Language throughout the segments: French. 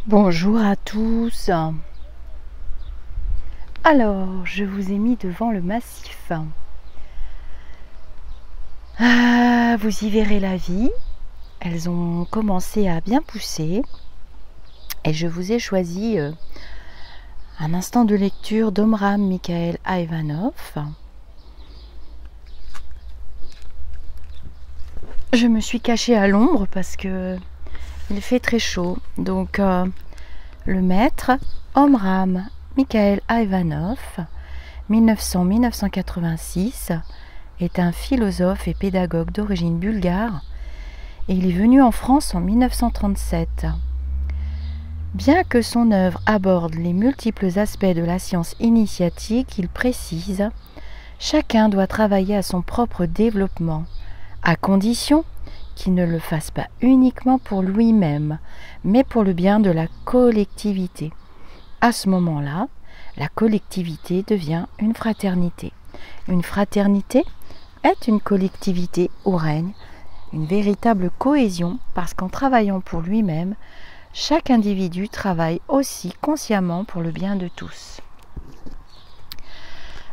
Bonjour à tous. Alors, je vous ai mis devant le massif. Vous y verrez la vie. Elles ont commencé à bien pousser. Et je vous ai choisi un instant de lecture d'Omram Mikhaël Aïvanhov. Je me suis cachée à l'ombre parce que il fait très chaud. Donc, le maître, Omram Mikhaël Aïvanhov, 1900-1986, est un philosophe et pédagogue d'origine bulgare et il est venu en France en 1937. Bien que son œuvre aborde les multiples aspects de la science initiatique, il précise « Chacun doit travailler à son propre développement, à condition qu'il ne le fasse pas uniquement pour lui-même, mais pour le bien de la collectivité. À ce moment-là, la collectivité devient une fraternité. Une fraternité est une collectivité où règne une véritable cohésion parce qu'en travaillant pour lui-même, chaque individu travaille aussi consciemment pour le bien de tous. »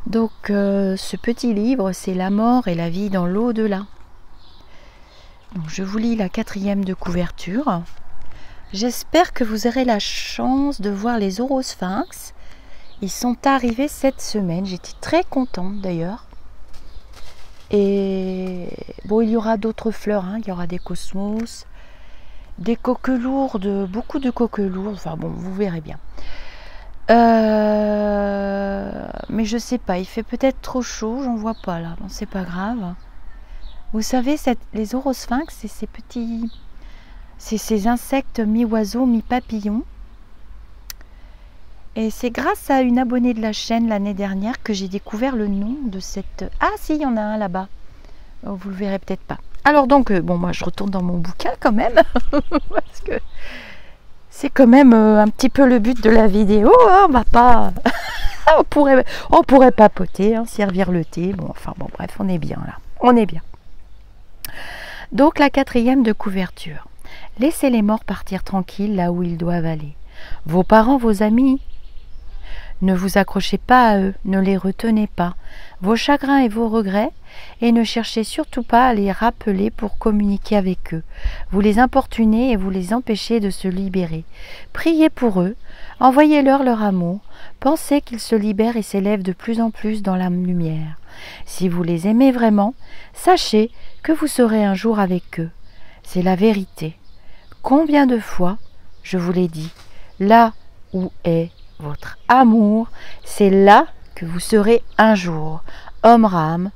Donc ce petit livre, c'est La mort et la vie dans l'au-delà. Donc, je vous lis la 4e de couverture. J'espère que vous aurez la chance de voir les Orosphinx. Ils sont arrivés cette semaine. J'étais très contente d'ailleurs. Et bon, il y aura d'autres fleurs. Il y aura des cosmos, des coquelourdes, beaucoup de coquelourdes. Enfin bon, vous verrez bien. Mais je sais pas, il fait peut-être trop chaud. J'en vois pas là. Bon, c'est pas grave. Vous savez, les Orosphinx, c'est ces insectes mi-oiseaux, mi-papillons. Et c'est grâce à une abonnée de la chaîne l'année dernière que j'ai découvert le nom de cette... Ah si, il y en a un là-bas. Vous le verrez peut-être pas. Alors donc, bon, moi je retourne dans mon bouquin quand même. Parce que c'est quand même un petit peu le but de la vidéo. On va pas... on pourrait papoter, servir le thé. Bon, enfin bon, bref, on est bien là. On est bien. Donc la 4e de couverture. Laissez les morts partir tranquilles là où ils doivent aller. Vos parents, vos amis, ne vous accrochez pas à eux, ne les retenez pas. Vos chagrins et vos regrets, et ne cherchez surtout pas à les rappeler pour communiquer avec eux. Vous les importunez et vous les empêchez de se libérer. Priez pour eux, envoyez-leur leur amour, pensez qu'ils se libèrent et s'élèvent de plus en plus dans la lumière. Si vous les aimez vraiment, sachez que vous serez un jour avec eux. C'est la vérité. Combien de fois, je vous l'ai dit, là où est votre amour, c'est là que vous serez un jour. Omram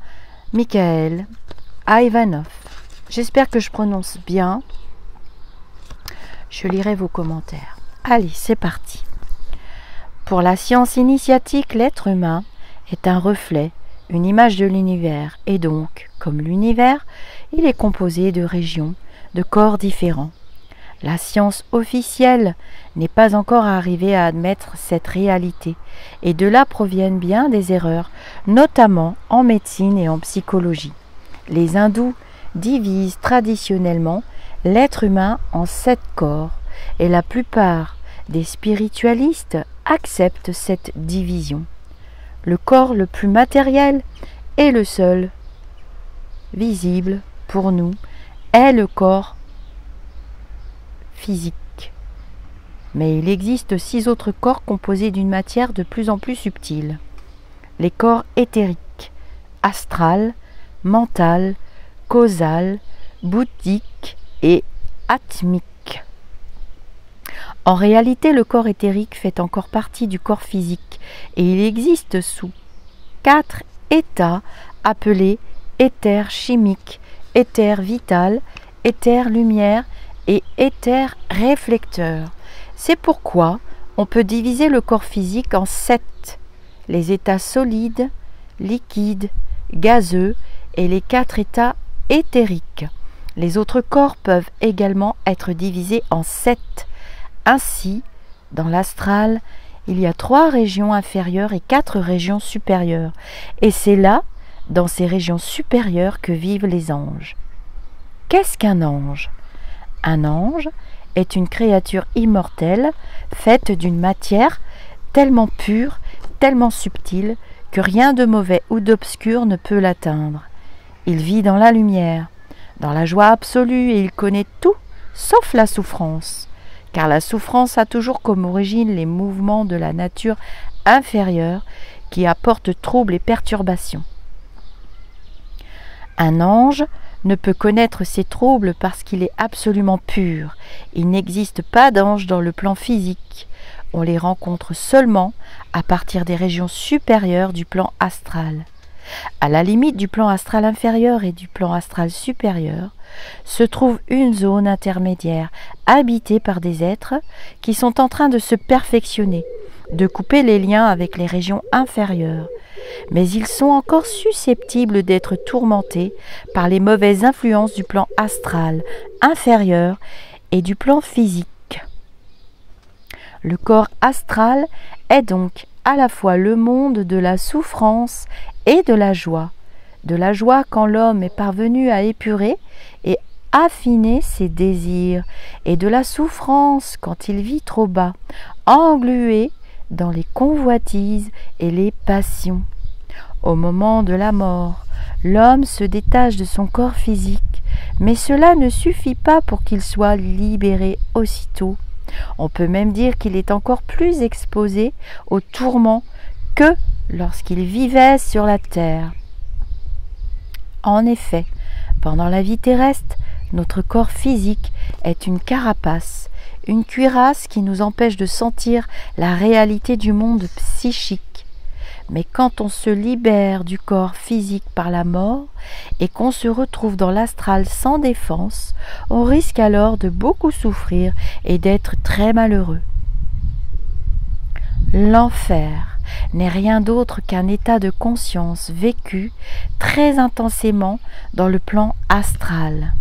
Mikhaël Aïvanhov. J'espère que je prononce bien. Je lirai vos commentaires. Allez, c'est parti. Pour la science initiatique, l'être humain est un reflet, une image de l'univers, et donc, comme l'univers, il est composé de régions, de corps différents. La science officielle n'est pas encore arrivée à admettre cette réalité, et de là proviennent bien des erreurs, notamment en médecine et en psychologie. Les hindous divisent traditionnellement l'être humain en 7 corps, et la plupart des spiritualistes acceptent cette division. Le corps le plus matériel et le seul visible pour nous est le corps physique. Mais il existe 6 autres corps composés d'une matière de plus en plus subtile. Les corps éthériques, astral, mental, causal, bouddhique et atmique. En réalité, le corps éthérique fait encore partie du corps physique et il existe sous 4 états appelés éther chimique, éther vital, éther lumière et éther réflecteur. C'est pourquoi on peut diviser le corps physique en 7, les états solides, liquides, gazeux et les 4 états éthériques. Les autres corps peuvent également être divisés en 7. Ainsi, dans l'astral, il y a 3 régions inférieures et 4 régions supérieures. Et c'est là, dans ces régions supérieures, que vivent les anges. Qu'est-ce qu'un ange? Un ange est une créature immortelle, faite d'une matière tellement pure, tellement subtile, que rien de mauvais ou d'obscur ne peut l'atteindre. Il vit dans la lumière, dans la joie absolue, et il connaît tout, sauf la souffrance, car la souffrance a toujours comme origine les mouvements de la nature inférieure qui apportent troubles et perturbations. Un ange ne peut connaître ces troubles parce qu'il est absolument pur. Il n'existe pas d'ange dans le plan physique. On les rencontre seulement à partir des régions supérieures du plan astral. À la limite du plan astral inférieur et du plan astral supérieur se trouve une zone intermédiaire habitée par des êtres qui sont en train de se perfectionner, de couper les liens avec les régions inférieures. Mais ils sont encore susceptibles d'être tourmentés par les mauvaises influences du plan astral inférieur et du plan physique. Le corps astral est donc à la fois le monde de la souffrance et de la joie quand l'homme est parvenu à épurer et affiner ses désirs, et de la souffrance quand il vit trop bas, englué dans les convoitises et les passions. Au moment de la mort, l'homme se détache de son corps physique, mais cela ne suffit pas pour qu'il soit libéré aussitôt. On peut même dire qu'il est encore plus exposé aux tourments que lorsqu'il vivait sur la terre. En effet, pendant la vie terrestre, notre corps physique est une carapace, une cuirasse qui nous empêche de sentir la réalité du monde psychique. Mais quand on se libère du corps physique par la mort et qu'on se retrouve dans l'astral sans défense, on risque alors de beaucoup souffrir et d'être très malheureux. L'enfer n'est rien d'autre qu'un état de conscience vécu très intensément dans le plan astral.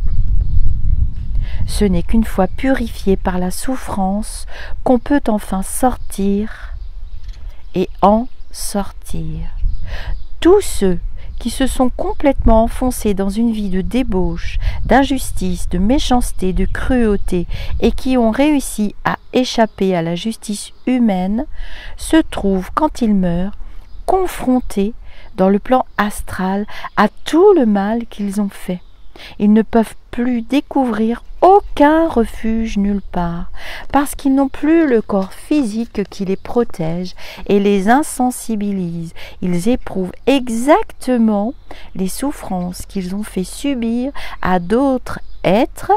Ce n'est qu'une fois purifié par la souffrance qu'on peut enfin sortir et en sortir. Tous ceux qui se sont complètement enfoncés dans une vie de débauche, d'injustice, de méchanceté, de cruauté et qui ont réussi à échapper à la justice humaine se trouvent, quand ils meurent, confrontés dans le plan astral à tout le mal qu'ils ont fait. Ils ne peuvent plus découvrir aucun refuge nulle part, parce qu'ils n'ont plus le corps physique qui les protège et les insensibilise. Ils éprouvent exactement les souffrances qu'ils ont fait subir à d'autres êtres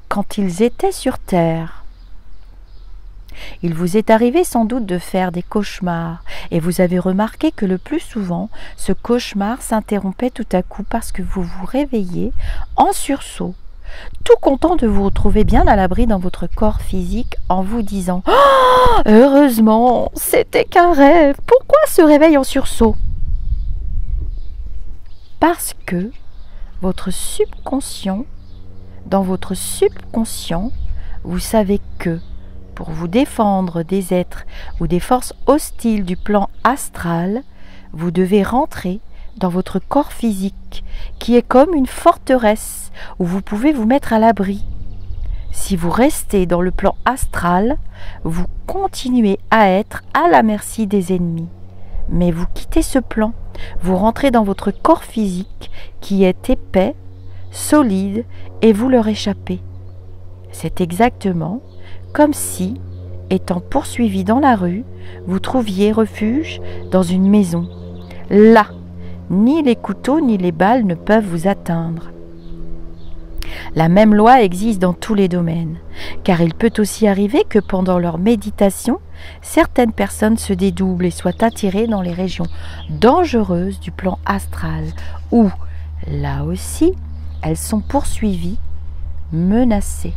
quand ils étaient sur terre. Il vous est arrivé sans doute de faire des cauchemars, et vous avez remarqué que le plus souvent, ce cauchemar s'interrompait tout à coup parce que vous vous réveillez en sursaut, tout content de vous retrouver bien à l'abri dans votre corps physique en vous disant « Oh, heureusement, c'était qu'un rêve, pourquoi ce réveil en sursaut ?» Parce que votre subconscient, dans votre subconscient, vous savez que pour vous défendre des êtres ou des forces hostiles du plan astral, vous devez rentrer dans votre corps physique, qui est comme une forteresse où vous pouvez vous mettre à l'abri. Si vous restez dans le plan astral, vous continuez à être à la merci des ennemis. Mais vous quittez ce plan, vous rentrez dans votre corps physique, qui est épais, solide, et vous leur échappez. C'est exactement comme si, étant poursuivi dans la rue, vous trouviez refuge dans une maison. Là, ni les couteaux ni les balles ne peuvent vous atteindre. La même loi existe dans tous les domaines, car il peut aussi arriver que pendant leur méditation, certaines personnes se dédoublent et soient attirées dans les régions dangereuses du plan astral, où, là aussi, elles sont poursuivies, menacées.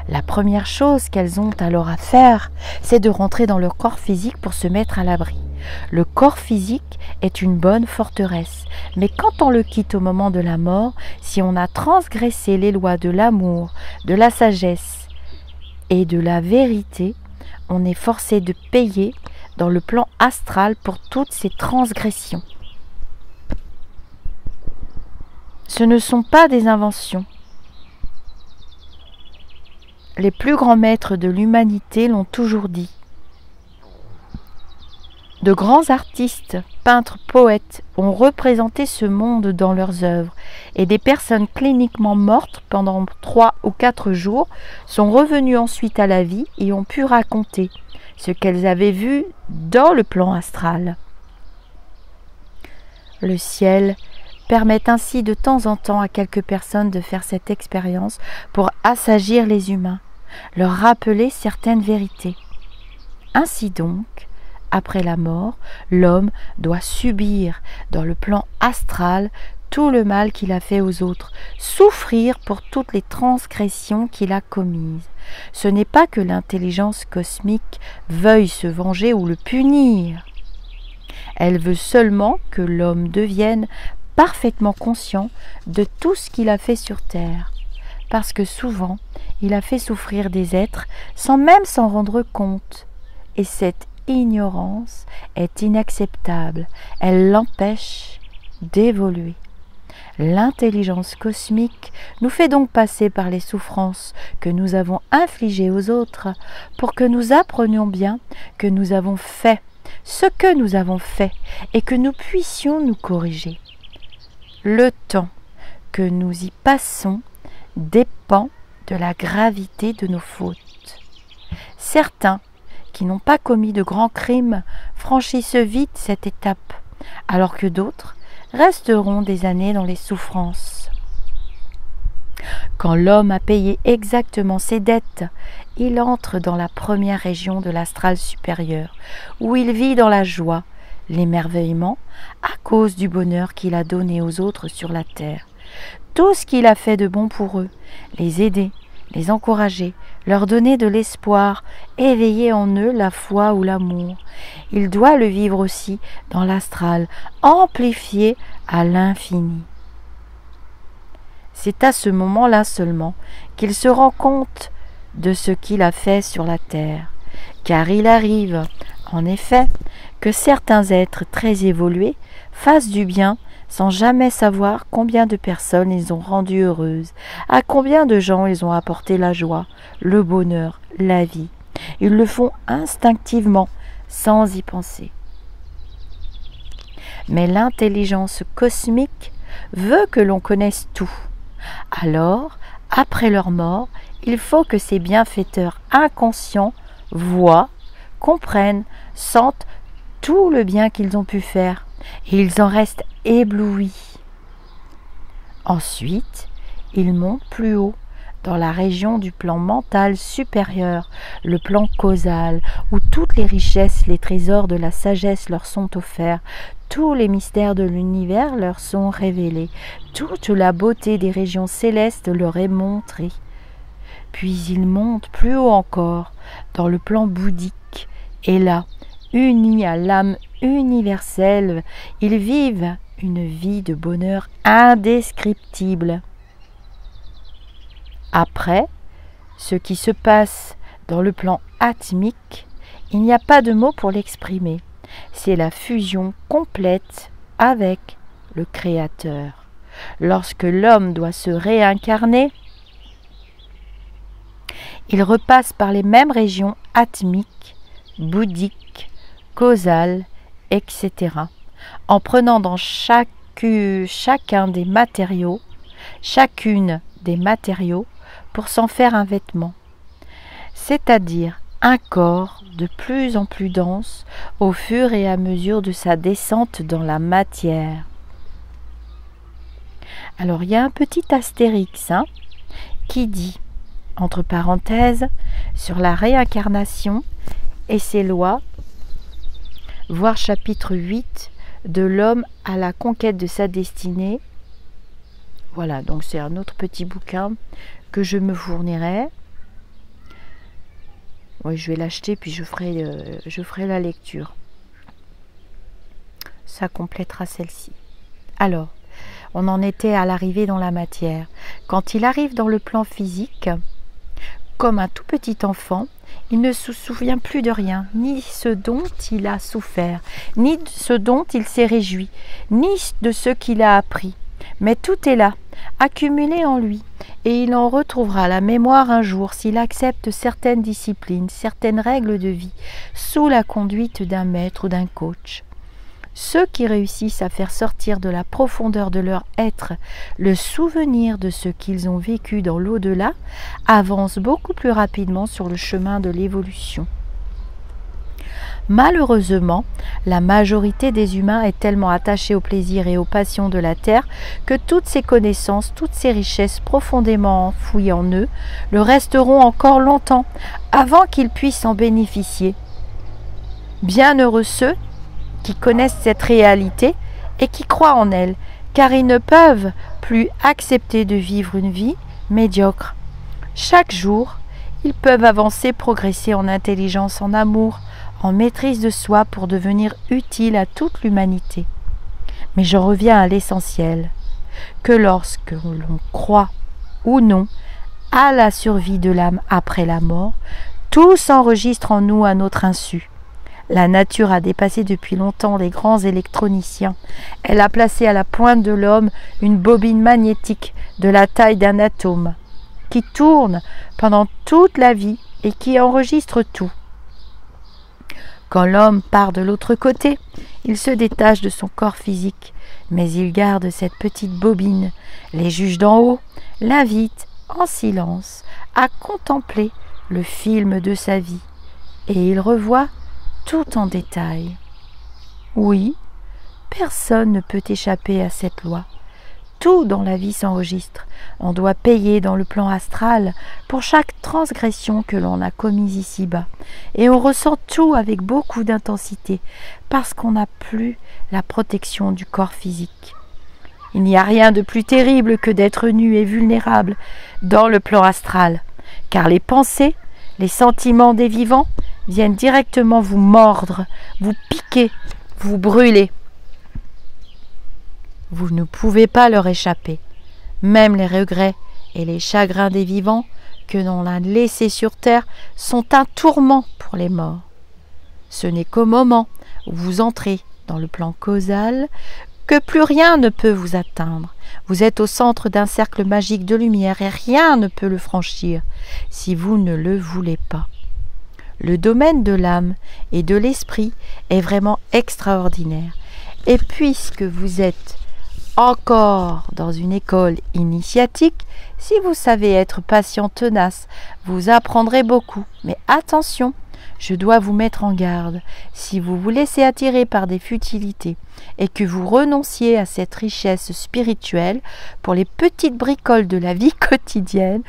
La première chose qu'elles ont alors à faire, c'est de rentrer dans leur corps physique pour se mettre à l'abri. Le corps physique est une bonne forteresse, mais quand on le quitte au moment de la mort, si on a transgressé les lois de l'amour, de la sagesse et de la vérité, on est forcé de payer dans le plan astral pour toutes ces transgressions. Ce ne sont pas des inventions. Les plus grands maîtres de l'humanité l'ont toujours dit. De grands artistes, peintres, poètes ont représenté ce monde dans leurs œuvres et des personnes cliniquement mortes pendant 3 ou 4 jours sont revenues ensuite à la vie et ont pu raconter ce qu'elles avaient vu dans le plan astral. Le ciel permet ainsi de temps en temps à quelques personnes de faire cette expérience pour assagir les humains, leur rappeler certaines vérités. Ainsi donc, après la mort, l'homme doit subir dans le plan astral tout le mal qu'il a fait aux autres, souffrir pour toutes les transgressions qu'il a commises. Ce n'est pas que l'intelligence cosmique veuille se venger ou le punir. Elle veut seulement que l'homme devienne parfaitement conscient de tout ce qu'il a fait sur terre, parce que souvent, il a fait souffrir des êtres sans même s'en rendre compte. Et cette ignorance est inacceptable, elle l'empêche d'évoluer. L'intelligence cosmique nous fait donc passer par les souffrances que nous avons infligées aux autres pour que nous apprenions bien que nous avons fait ce que nous avons fait et que nous puissions nous corriger. Le temps que nous y passons dépend de la gravité de nos fautes. Certains qui n'ont pas commis de grands crimes franchissent vite cette étape, alors que d'autres resteront des années dans les souffrances. Quand l'homme a payé exactement ses dettes, il entre dans la première région de l'astral supérieur, où il vit dans la joie, l'émerveillement, à cause du bonheur qu'il a donné aux autres sur la terre. Tout ce qu'il a fait de bon pour eux, les aider, les encourager, leur donner de l'espoir, éveiller en eux la foi ou l'amour. Il doit le vivre aussi dans l'astral, amplifié à l'infini. C'est à ce moment-là seulement qu'il se rend compte de ce qu'il a fait sur la terre, car il arrive, en effet, que certains êtres très évolués fassent du bien sans jamais savoir combien de personnes ils ont rendues heureuses, à combien de gens ils ont apporté la joie, le bonheur, la vie. Ils le font instinctivement, sans y penser. Mais l'intelligence cosmique veut que l'on connaisse tout. Alors, après leur mort, il faut que ces bienfaiteurs inconscients voient, comprennent, sentent tout le bien qu'ils ont pu faire, et ils en restent éblouis. Ensuite, ils montent plus haut, dans la région du plan mental supérieur, le plan causal, où toutes les richesses, les trésors de la sagesse leur sont offerts, tous les mystères de l'univers leur sont révélés, toute la beauté des régions célestes leur est montrée. Puis ils montent plus haut encore, dans le plan bouddhique, et là, unis à l'âme universelle, ils vivent une vie de bonheur indescriptible. Après, ce qui se passe dans le plan atmique, il n'y a pas de mots pour l'exprimer. C'est la fusion complète avec le Créateur. Lorsque l'homme doit se réincarner, il repasse par les mêmes régions atmiques, bouddhiques, causales, etc. en prenant dans chacun des matériaux, chacune des matériaux pour s'en faire un vêtement, c'est-à-dire un corps de plus en plus dense au fur et à mesure de sa descente dans la matière. Alors il y a un petit astérix qui dit, entre parenthèses, sur la réincarnation et ses lois, voir chapitre 8 de l'homme à la conquête de sa destinée. Voilà, donc c'est un autre petit bouquin que je me fournirai. Oui, je vais l'acheter puis je ferai la lecture. Ça complétera celle-ci. Alors, on en était à l'arrivée dans la matière. Quand il arrive dans le plan physique, comme un tout petit enfant, il ne se souvient plus de rien, ni ce dont il a souffert, ni de ce dont il s'est réjoui, ni de ce qu'il a appris. Mais tout est là, accumulé en lui, et il en retrouvera la mémoire un jour s'il accepte certaines disciplines, certaines règles de vie, sous la conduite d'un maître ou d'un coach. Ceux qui réussissent à faire sortir de la profondeur de leur être le souvenir de ce qu'ils ont vécu dans l'au-delà avancent beaucoup plus rapidement sur le chemin de l'évolution. Malheureusement, la majorité des humains est tellement attachée au plaisir et aux passions de la terre que toutes ces connaissances, toutes ces richesses profondément enfouies en eux le resteront encore longtemps avant qu'ils puissent en bénéficier. Bienheureux ceux qui connaissent cette réalité et qui croient en elle, car ils ne peuvent plus accepter de vivre une vie médiocre. Chaque jour, ils peuvent avancer, progresser en intelligence, en amour, en maîtrise de soi pour devenir utiles à toute l'humanité. Mais je reviens à l'essentiel, que lorsque l'on croit ou non à la survie de l'âme après la mort, tout s'enregistre en nous à notre insu. La nature a dépassé depuis longtemps les grands électroniciens. Elle a placé à la pointe de l'homme une bobine magnétique de la taille d'un atome, qui tourne pendant toute la vie et qui enregistre tout. Quand l'homme part de l'autre côté, il se détache de son corps physique, mais il garde cette petite bobine. Les juges d'en haut l'invitent en silence à contempler le film de sa vie, et il revoit tout en détail. Oui, personne ne peut échapper à cette loi. Tout dans la vie s'enregistre. On doit payer dans le plan astral pour chaque transgression que l'on a commise ici-bas. Et on ressent tout avec beaucoup d'intensité parce qu'on n'a plus la protection du corps physique. Il n'y a rien de plus terrible que d'être nu et vulnérable dans le plan astral, car les pensées, les sentiments des vivants viennent directement vous mordre, vous piquer, vous brûler. Vous ne pouvez pas leur échapper. Même les regrets et les chagrins des vivants que l'on a laissés sur terre sont un tourment pour les morts. Ce n'est qu'au moment où vous entrez dans le plan causal que plus rien ne peut vous atteindre. Vous êtes au centre d'un cercle magique de lumière et rien ne peut le franchir si vous ne le voulez pas. Le domaine de l'âme et de l'esprit est vraiment extraordinaire. Et puisque vous êtes encore dans une école initiatique, si vous savez être patient, tenace, vous apprendrez beaucoup. Mais attention, je dois vous mettre en garde. Si vous vous laissez attirer par des futilités et que vous renonciez à cette richesse spirituelle pour les petites bricoles de la vie quotidienne,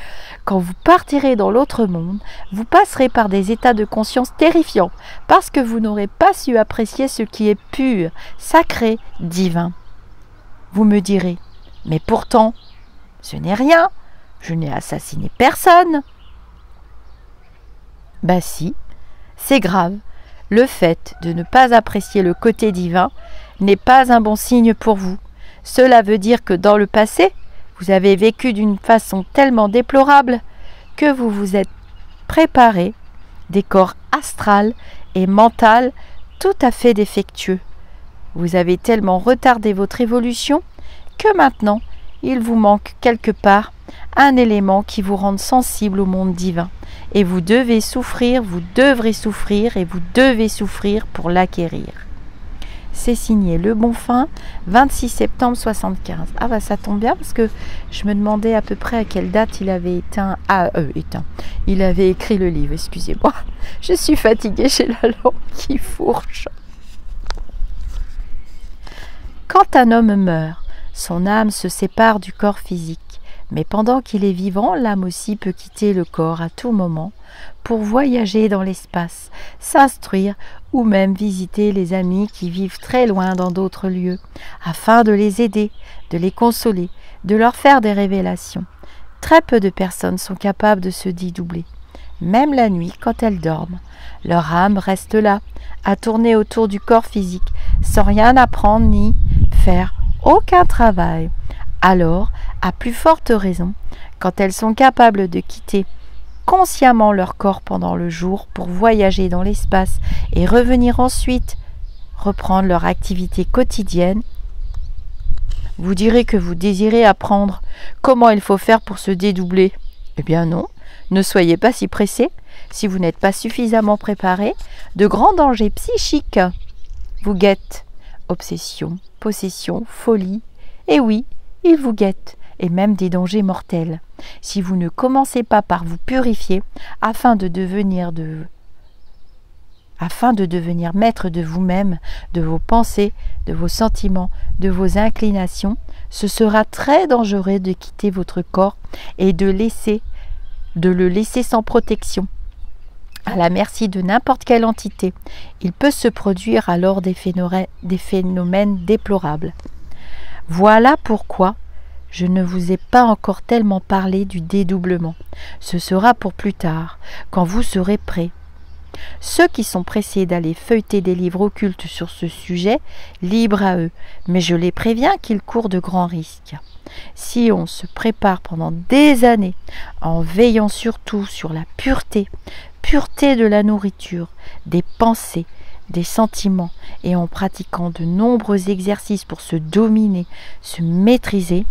quand vous partirez dans l'autre monde, vous passerez par des états de conscience terrifiants parce que vous n'aurez pas su apprécier ce qui est pur, sacré, divin. Vous me direz, mais pourtant, ce n'est rien, je n'ai assassiné personne. Ben si, c'est grave. Le fait de ne pas apprécier le côté divin n'est pas un bon signe pour vous. Cela veut dire que dans le passé, vous avez vécu d'une façon tellement déplorable que vous vous êtes préparé des corps astral et mental tout à fait défectueux. Vous avez tellement retardé votre évolution que maintenant, il vous manque quelque part un élément qui vous rende sensible au monde divin. Et vous devez souffrir, vous devrez souffrir et vous devez souffrir pour l'acquérir. C'est signé Le Bonfin, 26 septembre 75. Ah bah ça tombe bien parce que je me demandais à peu près à quelle date il avait il avait écrit le livre, excusez-moi. Je suis fatiguée, j'ai la langue qui fourche. Quand un homme meurt, son âme se sépare du corps physique. Mais pendant qu'il est vivant, l'âme aussi peut quitter le corps à tout moment pour voyager dans l'espace, s'instruire ou même visiter les amis qui vivent très loin dans d'autres lieux, afin de les aider, de les consoler, de leur faire des révélations. Très peu de personnes sont capables de se dédoubler. Même la nuit, quand elles dorment, leur âme reste là, à tourner autour du corps physique, sans rien apprendre ni faire aucun travail. Alors, à plus forte raison, quand elles sont capables de quitter consciemment leur corps pendant le jour pour voyager dans l'espace et revenir ensuite reprendre leur activité quotidienne, Vous direz que vous désirez apprendre comment il faut faire pour se dédoubler. Eh bien non, ne soyez pas si pressé. Si vous n'êtes pas suffisamment préparé, de grands dangers psychiques vous guettent. Obsession, possession, folie. Et oui, ils vous guettent, et même des dangers mortels. Si vous ne commencez pas par vous purifier afin de devenir maître de vous-même, de vos pensées, de vos sentiments, de vos inclinations, ce sera très dangereux de quitter votre corps et de le laisser sans protection, à la merci de n'importe quelle entité. Il peut se produire alors des phénomènes déplorables. Voilà pourquoi je ne vous ai pas encore tellement parlé du dédoublement. Ce sera pour plus tard, quand vous serez prêts. Ceux qui sont pressés d'aller feuilleter des livres occultes sur ce sujet, libre à eux, mais je les préviens qu'ils courent de grands risques. Si on se prépare pendant des années, en veillant surtout sur la pureté de la nourriture, des pensées, des sentiments, et en pratiquant de nombreux exercices pour se dominer, se maîtriser,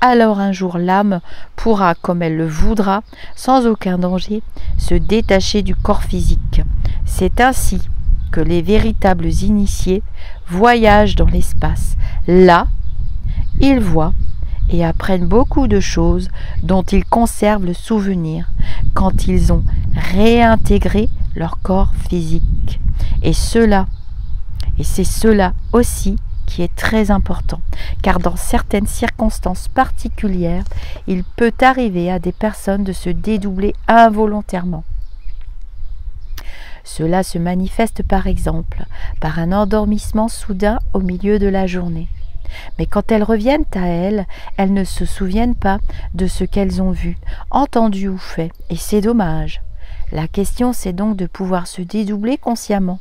alors un jour l'âme pourra, comme elle le voudra, sans aucun danger, se détacher du corps physique. C'est ainsi que les véritables initiés voyagent dans l'espace. Là, ils voient et apprennent beaucoup de choses dont ils conservent le souvenir quand ils ont réintégré leur corps physique. Et c'est cela aussi qui est très important, car dans certaines circonstances particulières, il peut arriver à des personnes de se dédoubler involontairement. Cela se manifeste par exemple par un endormissement soudain au milieu de la journée. Mais quand elles reviennent à elles ne se souviennent pas de ce qu'elles ont vu, entendu ou fait, et c'est dommage. La question, c'est donc de pouvoir se dédoubler consciemment.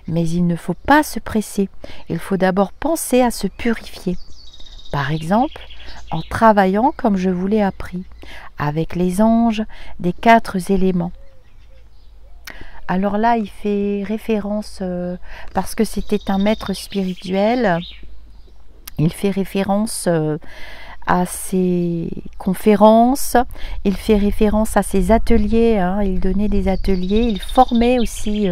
Mais il ne faut pas se presser. Il faut d'abord penser à se purifier. Par exemple, en travaillant comme je vous l'ai appris, avec les anges des 4 éléments. Alors là, il fait référence, parce que c'était un maître spirituel, il fait référence à ses conférences, il fait référence à ses ateliers, il donnait des ateliers, il formait aussi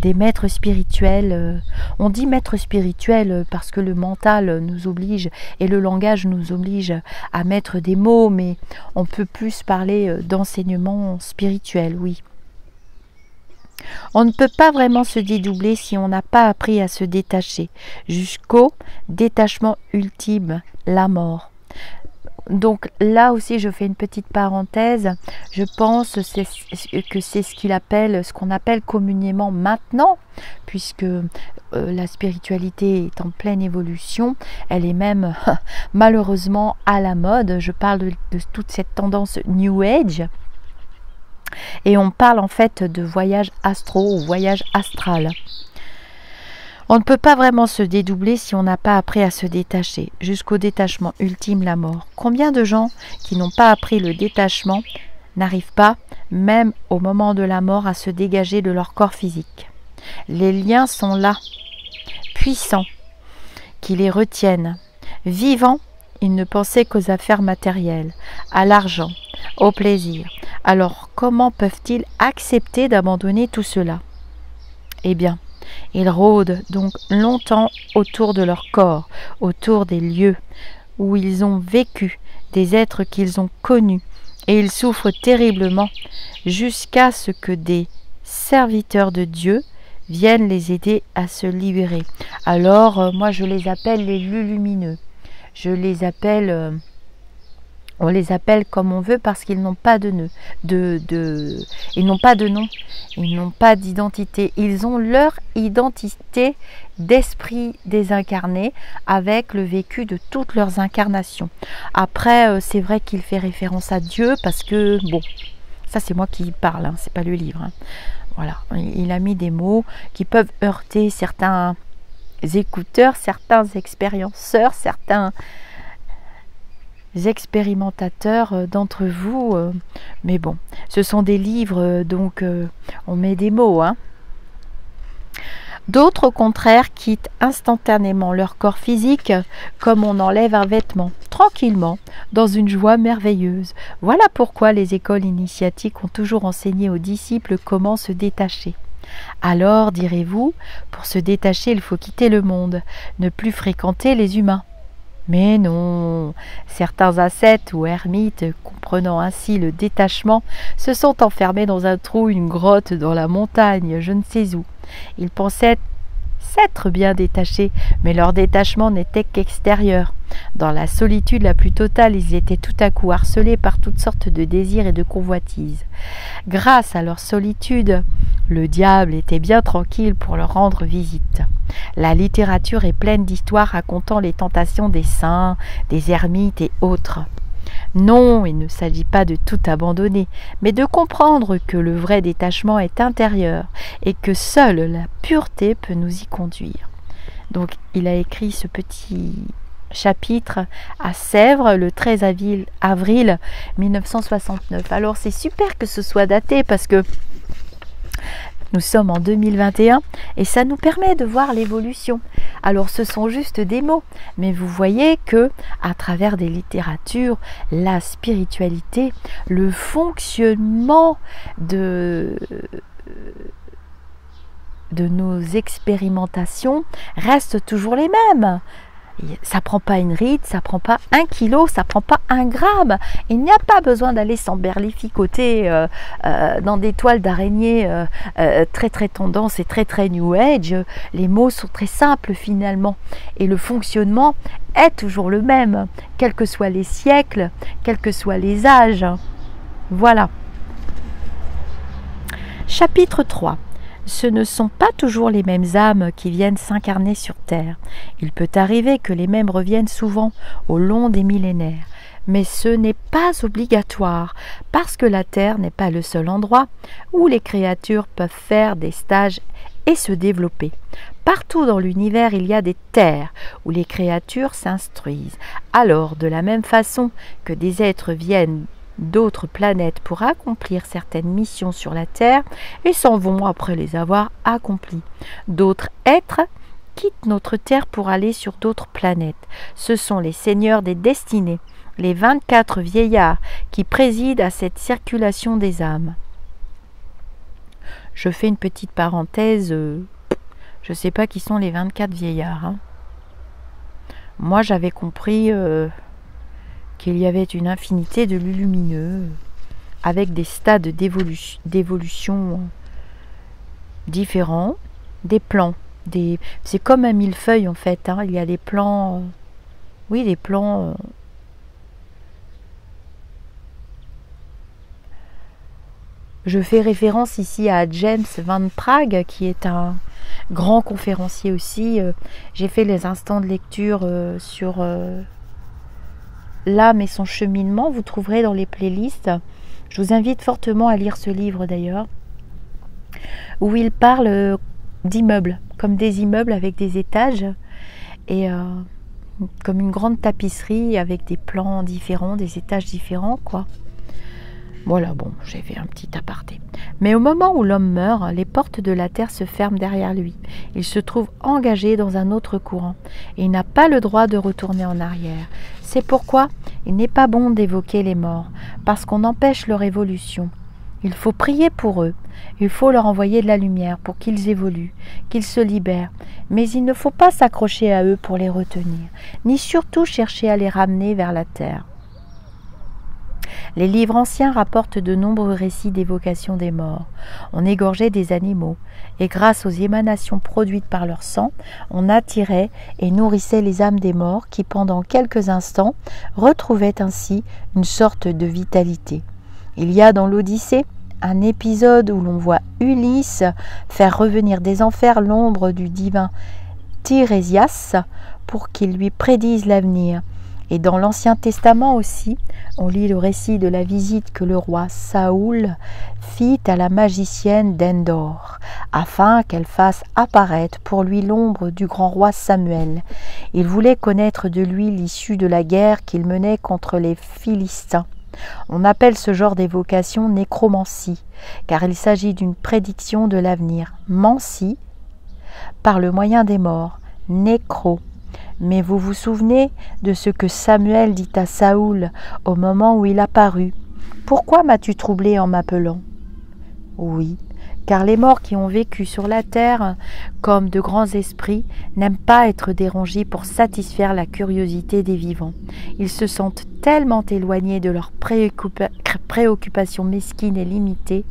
des maîtres spirituels. On dit maîtres spirituels parce que le mental nous oblige et le langage nous oblige à mettre des mots, mais on peut plus parler d'enseignement spirituel, oui. On ne peut pas vraiment se dédoubler si on n'a pas appris à se détacher, jusqu'au détachement ultime, la mort. Donc là aussi je fais une petite parenthèse, je pense que c'est ce qu'on appelle communément maintenant, puisque la spiritualité est en pleine évolution, elle est même malheureusement à la mode, je parle de toute cette tendance New Age. Et on parle en fait de voyage astro ou voyage astral. On ne peut pas vraiment se dédoubler si on n'a pas appris à se détacher, jusqu'au détachement ultime, la mort. Combien de gens qui n'ont pas appris le détachement n'arrivent pas, même au moment de la mort, à se dégager de leur corps physique? Les liens sont là, puissants, qui les retiennent. Vivants, ils ne pensaient qu'aux affaires matérielles, à l'argent, au plaisir. Alors, comment peuvent-ils accepter d'abandonner tout cela? Eh bien, ils rôdent donc longtemps autour de leur corps, autour des lieux où ils ont vécu, des êtres qu'ils ont connus, et ils souffrent terriblement jusqu'à ce que des serviteurs de Dieu viennent les aider à se libérer. Alors, moi je les appelle les lumineux. Je les appelle... on les appelle comme on veut parce qu'ils n'ont pas de nom, ils n'ont pas de nom, ils n'ont pas d'identité. Ils ont leur identité d'esprit désincarné avec le vécu de toutes leurs incarnations. Après, c'est vrai qu'il fait référence à Dieu parce que, bon, ça c'est moi qui parle, c'est pas le livre. Voilà, il a mis des mots qui peuvent heurter certains écouteurs, certains expérienceurs, certains expérimentateurs d'entre vous, mais bon, ce sont des livres, donc on met des mots. D'autres, au contraire, quittent instantanément leur corps physique comme on enlève un vêtement, tranquillement, dans une joie merveilleuse. Voilà pourquoi les écoles initiatiques ont toujours enseigné aux disciples comment se détacher. Alors, direz-vous, pour se détacher, il faut quitter le monde, ne plus fréquenter les humains. Mais non, certains ascètes ou ermites, comprenant ainsi le détachement, se sont enfermés dans un trou, une grotte dans la montagne, je ne sais où. Ils pensaient s'être bien détachés, mais leur détachement n'était qu'extérieur. Dans la solitude la plus totale, ils étaient tout à coup harcelés par toutes sortes de désirs et de convoitises. Grâce à leur solitude, le diable était bien tranquille pour leur rendre visite. La littérature est pleine d'histoires racontant les tentations des saints, des ermites et autres. Non, il ne s'agit pas de tout abandonner, mais de comprendre que le vrai détachement est intérieur et que seule la pureté peut nous y conduire. Donc, il a écrit ce petit chapitre à Sèvres le 13 avril 1969. Alors, c'est super que ce soit daté parce que nous sommes en 2021 et ça nous permet de voir l'évolution. Alors ce sont juste des mots, mais vous voyez que à travers des littératures, la spiritualité, le fonctionnement de nos expérimentations restent toujours les mêmes. Ça prend pas une ride, ça prend pas 1 kilo, ça prend pas 1 gramme. Il n'y a pas besoin d'aller s'emberlificoter dans des toiles d'araignée très très tendance et très très new age. Les mots sont très simples finalement et le fonctionnement est toujours le même, quels que soient les siècles, quels que soient les âges. Voilà. Chapitre 3. Ce ne sont pas toujours les mêmes âmes qui viennent s'incarner sur Terre. Il peut arriver que les mêmes reviennent souvent au long des millénaires. Mais ce n'est pas obligatoire, parce que la Terre n'est pas le seul endroit où les créatures peuvent faire des stages et se développer. Partout dans l'univers, il y a des terres où les créatures s'instruisent. Alors, de la même façon que des êtres viennent d'autres planètes pour accomplir certaines missions sur la Terre et s'en vont après les avoir accomplies. D'autres êtres quittent notre Terre pour aller sur d'autres planètes. Ce sont les seigneurs des destinées, les 24 vieillards qui président à cette circulation des âmes. Je fais une petite parenthèse, je ne sais pas qui sont les 24 vieillards. Hein. Moi j'avais compris qu'il y avait une infinité de lumineux avec des stades d'évolution différents, des plans. C'est comme un millefeuille en fait. Hein. Il y a des plans, oui, des plans. Je fais référence ici à James Van Praagh, qui est un grand conférencier aussi. J'ai fait les instants de lecture sur l'âme et son cheminement, vous trouverez dans les playlists. Je vous invite fortement à lire ce livre d'ailleurs, où il parle d'immeubles, comme des immeubles avec des étages, et comme une grande tapisserie avec des plans différents, des étages différents, quoi. Voilà, bon, j'ai fait un petit aparté. Mais au moment où l'homme meurt, les portes de la terre se ferment derrière lui. Il se trouve engagé dans un autre courant et il n'a pas le droit de retourner en arrière. C'est pourquoi il n'est pas bon d'évoquer les morts, parce qu'on empêche leur évolution. Il faut prier pour eux, il faut leur envoyer de la lumière pour qu'ils évoluent, qu'ils se libèrent, mais il ne faut pas s'accrocher à eux pour les retenir, ni surtout chercher à les ramener vers la terre. Les livres anciens rapportent de nombreux récits d'évocation des morts. On égorgeait des animaux, et grâce aux émanations produites par leur sang, on attirait et nourrissait les âmes des morts qui, pendant quelques instants, retrouvaient ainsi une sorte de vitalité. Il y a dans l'Odyssée un épisode où l'on voit Ulysse faire revenir des enfers l'ombre du divin Tirésias pour qu'il lui prédise l'avenir. Et dans l'Ancien Testament aussi, on lit le récit de la visite que le roi Saoul fit à la magicienne d'Endor, afin qu'elle fasse apparaître pour lui l'ombre du grand roi Samuel. Il voulait connaître de lui l'issue de la guerre qu'il menait contre les Philistins. On appelle ce genre d'évocation nécromancie, car il s'agit d'une prédiction de l'avenir. Mancie, par le moyen des morts, nécro. Mais vous vous souvenez de ce que Samuel dit à Saoul au moment où il apparut. « Pourquoi m'as-tu troublé en m'appelant » ? Oui, car les morts qui ont vécu sur la terre comme de grands esprits n'aiment pas être dérangés pour satisfaire la curiosité des vivants. Ils se sentent tellement éloignés de leurs préoccupations mesquines et limitées.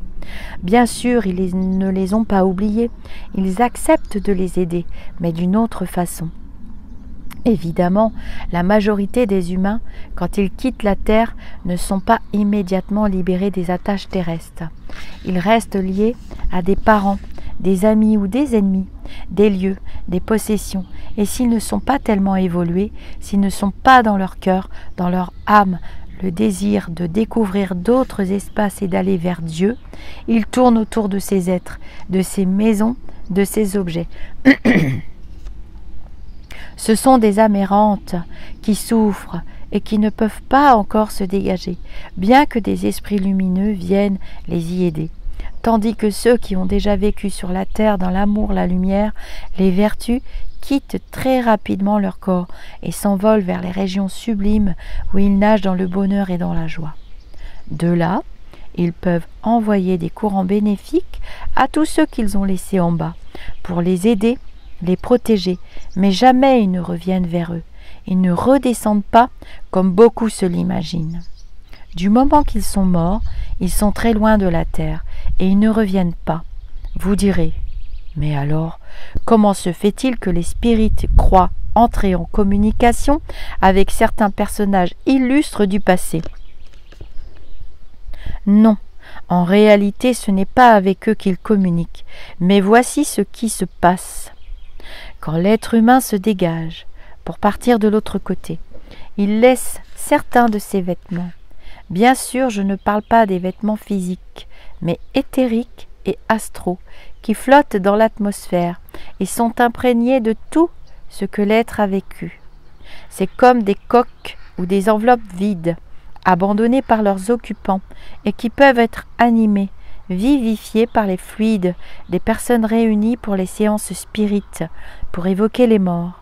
Bien sûr, ils ne les ont pas oubliés, ils acceptent de les aider, mais d'une autre façon. Évidemment, la majorité des humains, quand ils quittent la Terre, ne sont pas immédiatement libérés des attaches terrestres. Ils restent liés à des parents, des amis ou des ennemis, des lieux, des possessions, et s'ils ne sont pas tellement évolués, s'ils ne sont pas dans leur cœur, dans leur âme, le désir de découvrir d'autres espaces et d'aller vers Dieu, ils tournent autour de ces êtres, de ces maisons, de ces objets. Ce sont des âmes errantes qui souffrent et qui ne peuvent pas encore se dégager, bien que des esprits lumineux viennent les y aider. Tandis que ceux qui ont déjà vécu sur la terre dans l'amour, la lumière, les vertus, quittent très rapidement leur corps et s'envolent vers les régions sublimes où ils nagent dans le bonheur et dans la joie. De là, ils peuvent envoyer des courants bénéfiques à tous ceux qu'ils ont laissés en bas, pour les aider, les protéger, mais jamais ils ne reviennent vers eux. Ils ne redescendent pas comme beaucoup se l'imaginent. Du moment qu'ils sont morts, ils sont très loin de la terre et ils ne reviennent pas. Vous direz, mais alors, comment se fait-il que les spirites croient entrer en communication avec certains personnages illustres du passé ? Non, en réalité ce n'est pas avec eux qu'ils communiquent, mais voici ce qui se passe. Quand l'être humain se dégage pour partir de l'autre côté, il laisse certains de ses vêtements. Bien sûr, je ne parle pas des vêtements physiques, mais éthériques et astraux, qui flottent dans l'atmosphère et sont imprégnés de tout ce que l'être a vécu. C'est comme des coques ou des enveloppes vides, abandonnées par leurs occupants et qui peuvent être animées, vivifiées par les fluides des personnes réunies pour les séances spirites, pour évoquer les morts.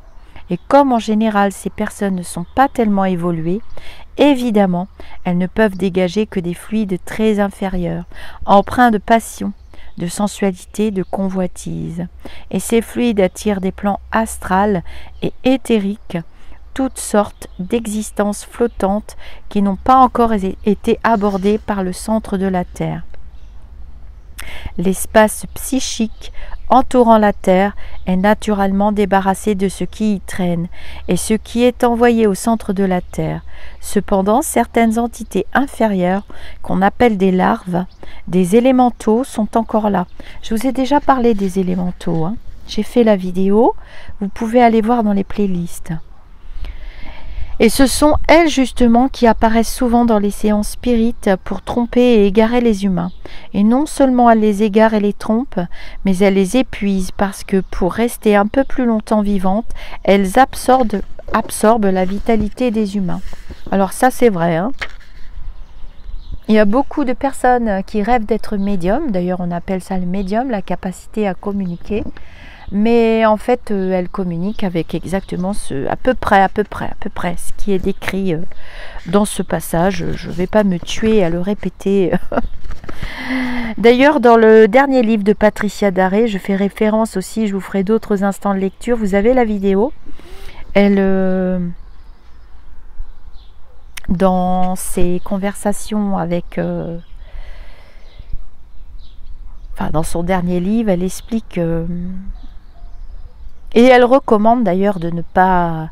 Et comme en général ces personnes ne sont pas tellement évoluées, évidemment, elles ne peuvent dégager que des fluides très inférieurs, empreints de passion, de sensualité, de convoitise. Et ces fluides attirent des plans astrales et éthériques, toutes sortes d'existences flottantes qui n'ont pas encore été abordées par le centre de la Terre. L'espace psychique entourant la Terre est naturellement débarrassé de ce qui y traîne et ce qui est envoyé au centre de la Terre. Cependant, certaines entités inférieures, qu'on appelle des larves, des élémentaux, sont encore là. Je vous ai déjà parlé des élémentaux, hein. J'ai fait la vidéo, vous pouvez aller voir dans les playlists. Et ce sont elles justement qui apparaissent souvent dans les séances spirites pour tromper et égarer les humains. Et non seulement elles les égarent et les trompent, mais elles les épuisent parce que pour rester un peu plus longtemps vivantes, elles absorbent la vitalité des humains. Alors ça c'est vrai, hein. Il y a beaucoup de personnes qui rêvent d'être médium, d'ailleurs on appelle ça le médium, la capacité à communiquer. Mais en fait, elle communique avec exactement à peu près ce qui est décrit dans ce passage. Je ne vais pas me tuer à le répéter. D'ailleurs, dans le dernier livre de Patricia Daré, je fais référence aussi, je vous ferai d'autres instants de lecture. Vous avez la vidéo. Elle, dans ses conversations avec... dans son dernier livre, elle explique... Et elle recommande d'ailleurs de ne pas,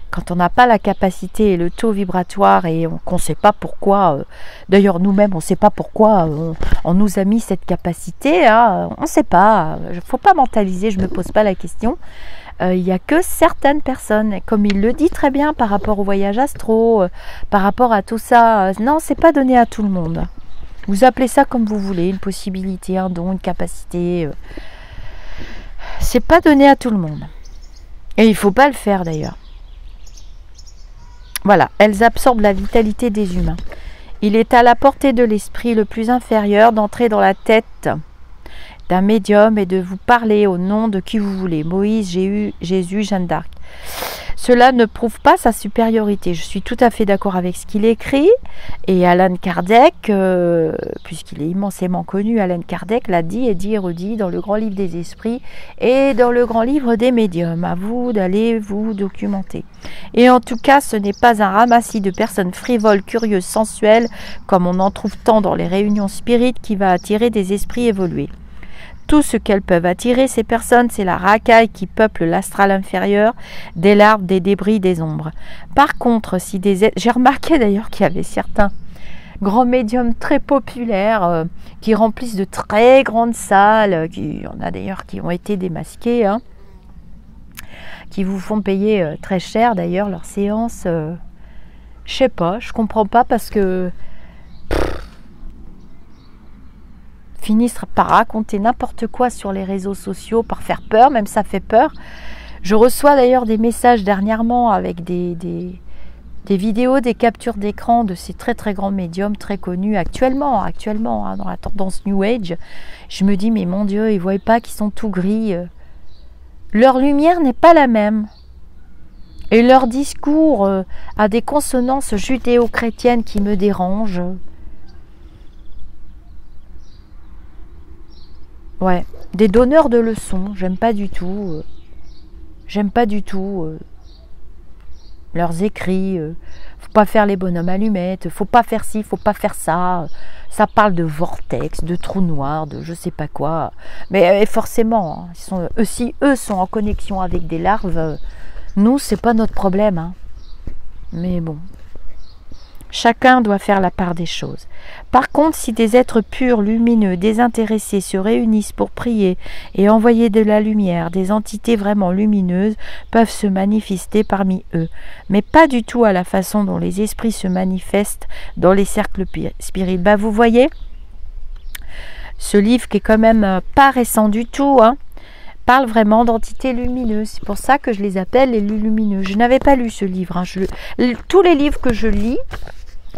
quand on n'a pas la capacité et le taux vibratoire et qu'on ne sait pas pourquoi, d'ailleurs nous-mêmes on ne sait pas pourquoi on nous a mis cette capacité, hein, on ne sait pas, il ne faut pas mentaliser, je ne me pose pas la question. Il n'y a que certaines personnes, comme il le dit très bien par rapport au voyage astro, par rapport à tout ça, non, c'est pas donné à tout le monde. Vous appelez ça comme vous voulez, une possibilité, un don, une capacité... C'est pas donné à tout le monde. Et il ne faut pas le faire d'ailleurs. Voilà, elles absorbent la vitalité des humains. Il est à la portée de l'esprit le plus inférieur d'entrer dans la tête d'un médium et de vous parler au nom de qui vous voulez, Moïse, Jésus, Jeanne d'Arc. Cela ne prouve pas sa supériorité. Je suis tout à fait d'accord avec ce qu'il écrit. Et Allan Kardec, puisqu'il est immensément connu, Allan Kardec l'a dit et dit et redit dans le grand livre des esprits et dans le grand livre des médiums. À vous d'aller vous documenter. Et en tout cas, ce n'est pas un ramassis de personnes frivoles, curieuses, sensuelles, comme on en trouve tant dans les réunions spirites, qui va attirer des esprits évolués. Tout ce qu'elles peuvent attirer, ces personnes, c'est la racaille qui peuple l'astral inférieur, des larves, des débris, des ombres. Par contre, si des... J'ai remarqué d'ailleurs qu'il y avait certains grands médiums très populaires qui remplissent de très grandes salles, il y en a d'ailleurs qui ont été démasqués, hein, qui vous font payer très cher d'ailleurs leurs séances. Je sais pas, je comprends pas parce que... finissent par raconter n'importe quoi sur les réseaux sociaux, par faire peur, même ça fait peur. Je reçois d'ailleurs des messages dernièrement avec des vidéos, des captures d'écran de ces très très grands médiums très connus actuellement hein, dans la tendance New Age. Je me dis mais mon Dieu, ils ne voient pas qu'ils sont tout gris. Leur lumière n'est pas la même. Et leur discours a des consonances judéo-chrétiennes qui me dérangent. Ouais, des donneurs de leçons, j'aime pas du tout. Leurs écrits. Faut pas faire les bonhommes allumettes, faut pas faire ci, faut pas faire ça. Ça parle de vortex, de trous noirs, de je sais pas quoi. Mais forcément, hein, si eux sont en connexion avec des larves, nous c'est pas notre problème. Hein. Mais bon. Chacun doit faire la part des choses. Par contre, si des êtres purs, lumineux, désintéressés se réunissent pour prier et envoyer de la lumière, des entités vraiment lumineuses peuvent se manifester parmi eux, mais pas du tout à la façon dont les esprits se manifestent dans les cercles spirites. Bah, vous voyez, ce livre qui est quand même pas récent du tout, hein, parle vraiment d'entités lumineuses. C'est pour ça que je les appelle les lumineux. Je n'avais pas lu ce livre. Hein. Tous les livres que je lis,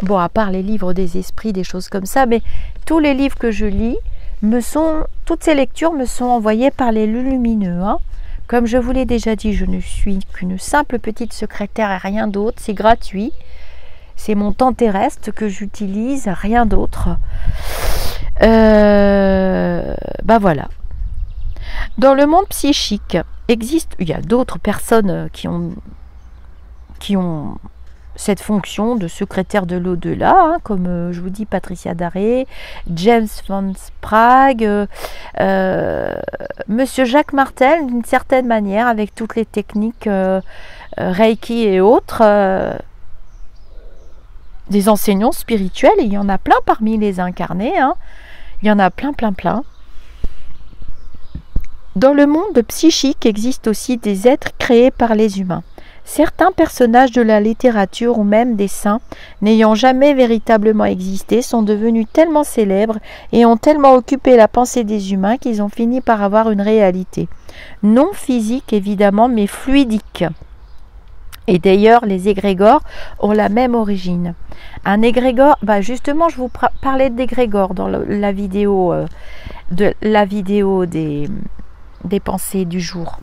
bon, à part les livres des esprits, des choses comme ça, mais tous les livres que je lis, toutes ces lectures me sont envoyées par les lumineux. Hein. Comme je vous l'ai déjà dit, je ne suis qu'une simple petite secrétaire et rien d'autre. C'est gratuit. C'est mon temps terrestre que j'utilise, rien d'autre. Bah voilà. Dans le monde psychique, il y a d'autres personnes qui ont cette fonction de secrétaire de l'au-delà, hein, comme je vous dis Patricia Daré, James Van Sprague, Monsieur Jacques Martel, d'une certaine manière, avec toutes les techniques Reiki et autres, des enseignants spirituels, et il y en a plein parmi les incarnés, hein, il y en a plein. Dans le monde psychique existent aussi des êtres créés par les humains. Certains personnages de la littérature ou même des saints, n'ayant jamais véritablement existé, sont devenus tellement célèbres et ont tellement occupé la pensée des humains qu'ils ont fini par avoir une réalité. Non physique évidemment, mais fluidique. Et d'ailleurs, les égrégores ont la même origine. Un égrégore, justement, je vous parlais d'égrégore dans la vidéo des pensées du jour.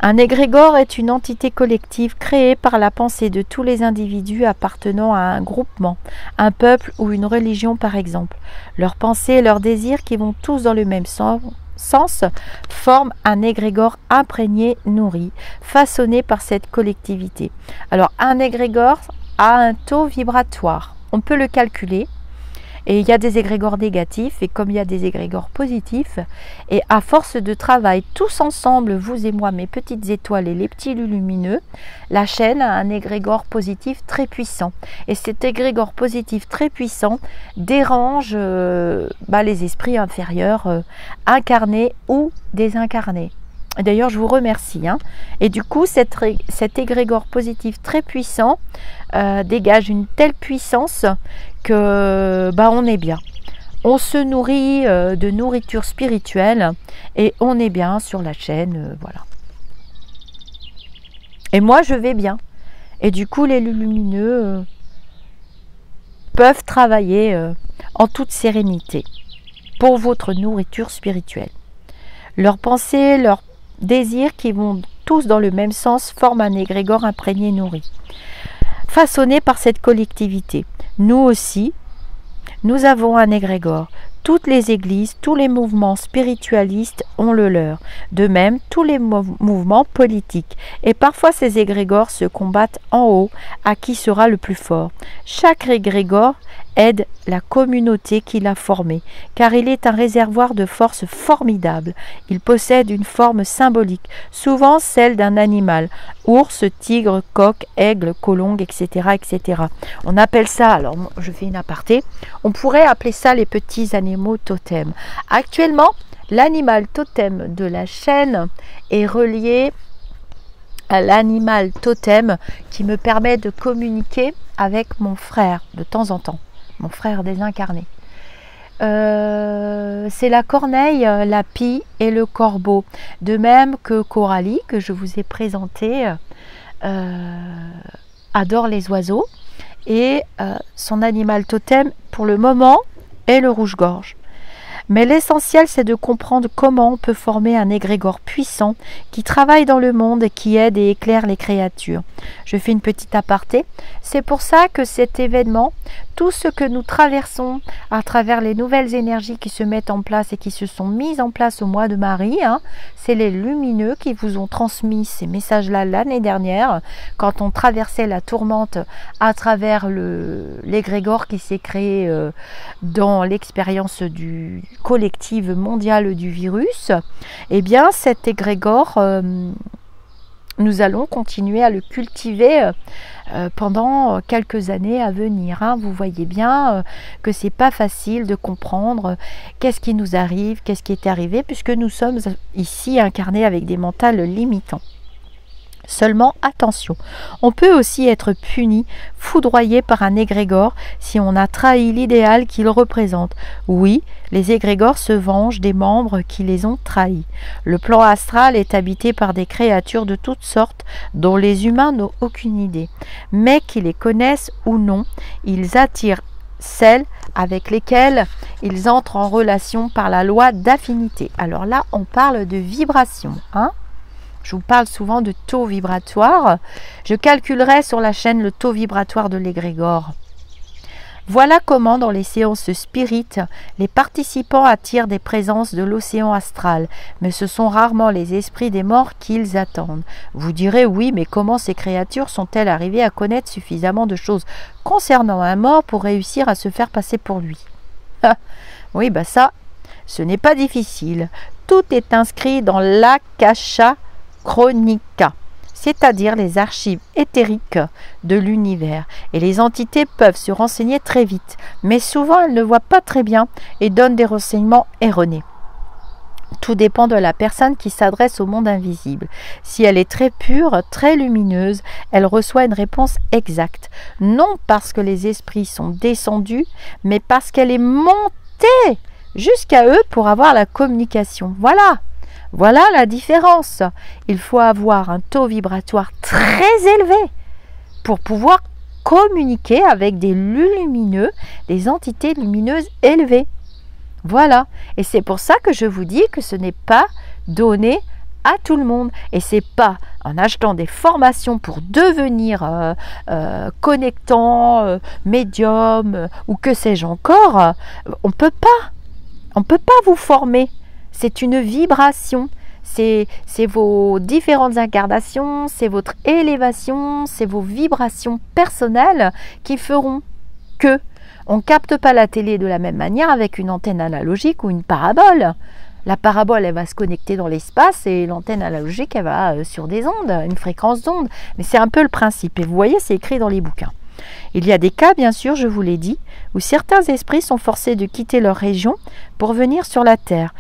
Un égrégore est une entité collective créée par la pensée de tous les individus appartenant à un groupement, un peuple ou une religion par exemple. Leurs pensées et leurs désirs qui vont tous dans le même sens forment un égrégore imprégné, nourri, façonné par cette collectivité. Alors un égrégore a un taux vibratoire, on peut le calculer. Et il y a des égrégores négatifs et comme il y a des égrégores positifs, et à force de travail tous ensemble, vous et moi, mes petites étoiles et les petits lumineux, la chaîne a un égrégore positif très puissant. Et cet égrégore positif très puissant dérange les esprits inférieurs, incarnés ou désincarnés. D'ailleurs, je vous remercie. Hein. Et du coup, cet égrégore positif très puissant dégage une telle puissance que on est bien. On se nourrit de nourriture spirituelle et on est bien sur la chaîne. Voilà. Et moi, je vais bien. Et du coup, les lumineux peuvent travailler en toute sérénité. pour votre nourriture spirituelle. Leurs pensées, leurs désirs qui vont tous dans le même sens forment un égrégore imprégné nourri, façonné par cette collectivité. Nous aussi, nous avons un égrégore. Toutes les églises, tous les mouvements spiritualistes ont le leur. De même, tous les mouvements politiques. Et parfois, ces égrégores se combattent en haut à qui sera le plus fort. Chaque égrégore aide la communauté qu'il a formée, car il est un réservoir de force formidable. Il possède une forme symbolique, souvent celle d'un animal, ours, tigre, coq, aigle, colombe, etc., etc. On appelle ça, alors je fais une aparté, on pourrait appeler ça les petits animaux totems. Actuellement, l'animal totem de la chaîne est relié à l'animal totem qui me permet de communiquer avec mon frère de temps en temps. Mon frère désincarné. C'est la corneille, la pie et le corbeau. De même que Coralie, que je vous ai présenté, adore les oiseaux. Et son animal totem, pour le moment, est le rouge-gorge. Mais l'essentiel, c'est de comprendre comment on peut former un égrégore puissant qui travaille dans le monde et qui aide et éclaire les créatures. Je fais une petite aparté. C'est pour ça que cet événement, tout ce que nous traversons à travers les nouvelles énergies qui se mettent en place et qui se sont mises en place au mois de Marie, c'est les lumineux qui vous ont transmis ces messages-là l'année dernière, quand on traversait la tourmente à travers l'égrégore qui s'est créé dans l'expérience du collective mondiale du virus. Eh bien, cet égrégore, nous allons continuer à le cultiver pendant quelques années à venir. Vous voyez bien que c'est pas facile de comprendre qu'est-ce qui nous arrive, qu'est-ce qui est arrivé, puisque nous sommes ici incarnés avec des mentales limitants. Seulement, attention, on peut aussi être puni, foudroyé par un égrégore si on a trahi l'idéal qu'il représente. Oui, les égrégores se vengent des membres qui les ont trahis. Le plan astral est habité par des créatures de toutes sortes dont les humains n'ont aucune idée. Mais qu'ils les connaissent ou non, ils attirent celles avec lesquelles ils entrent en relation par la loi d'affinité. Alors là, on parle de vibration, Je vous parle souvent de taux vibratoire. Je calculerai sur la chaîne le taux vibratoire de l'égrégore. Voilà comment, dans les séances spirites, les participants attirent des présences de l'océan astral, mais ce sont rarement les esprits des morts qu'ils attendent. Vous direz, oui, mais comment ces créatures sont-elles arrivées à connaître suffisamment de choses concernant un mort pour réussir à se faire passer pour lui? Oui, ça, ce n'est pas difficile. Tout est inscrit dans l'Akasha Chronica, c'est-à-dire les archives éthériques de l'univers. Et les entités peuvent se renseigner très vite, mais souvent elles ne voient pas très bien et donnent des renseignements erronés. Tout dépend de la personne qui s'adresse au monde invisible. Si elle est très pure, très lumineuse, elle reçoit une réponse exacte. Non parce que les esprits sont descendus, mais parce qu'elle est montée jusqu'à eux pour avoir la communication. Voilà la différence. Il faut avoir un taux vibratoire très élevé pour pouvoir communiquer avec des lumineux, des entités lumineuses élevées. Voilà. Et c'est pour ça que je vous dis que ce n'est pas donné à tout le monde. Et c'est pas en achetant des formations pour devenir connectant, médium ou que sais-je encore. On peut pas vous former. C'est une vibration, c'est vos différentes incarnations, c'est votre élévation, c'est vos vibrations personnelles qui feront que on ne capte pas la télé de la même manière avec une antenne analogique ou une parabole. La parabole, elle va se connecter dans l'espace et l'antenne analogique, elle va sur des ondes, une fréquence d'onde. Mais c'est un peu le principe. Et vous voyez, c'est écrit dans les bouquins. Il y a des cas, bien sûr, je vous l'ai dit, où certains esprits sont forcés de quitter leur région pour venir sur la Terre,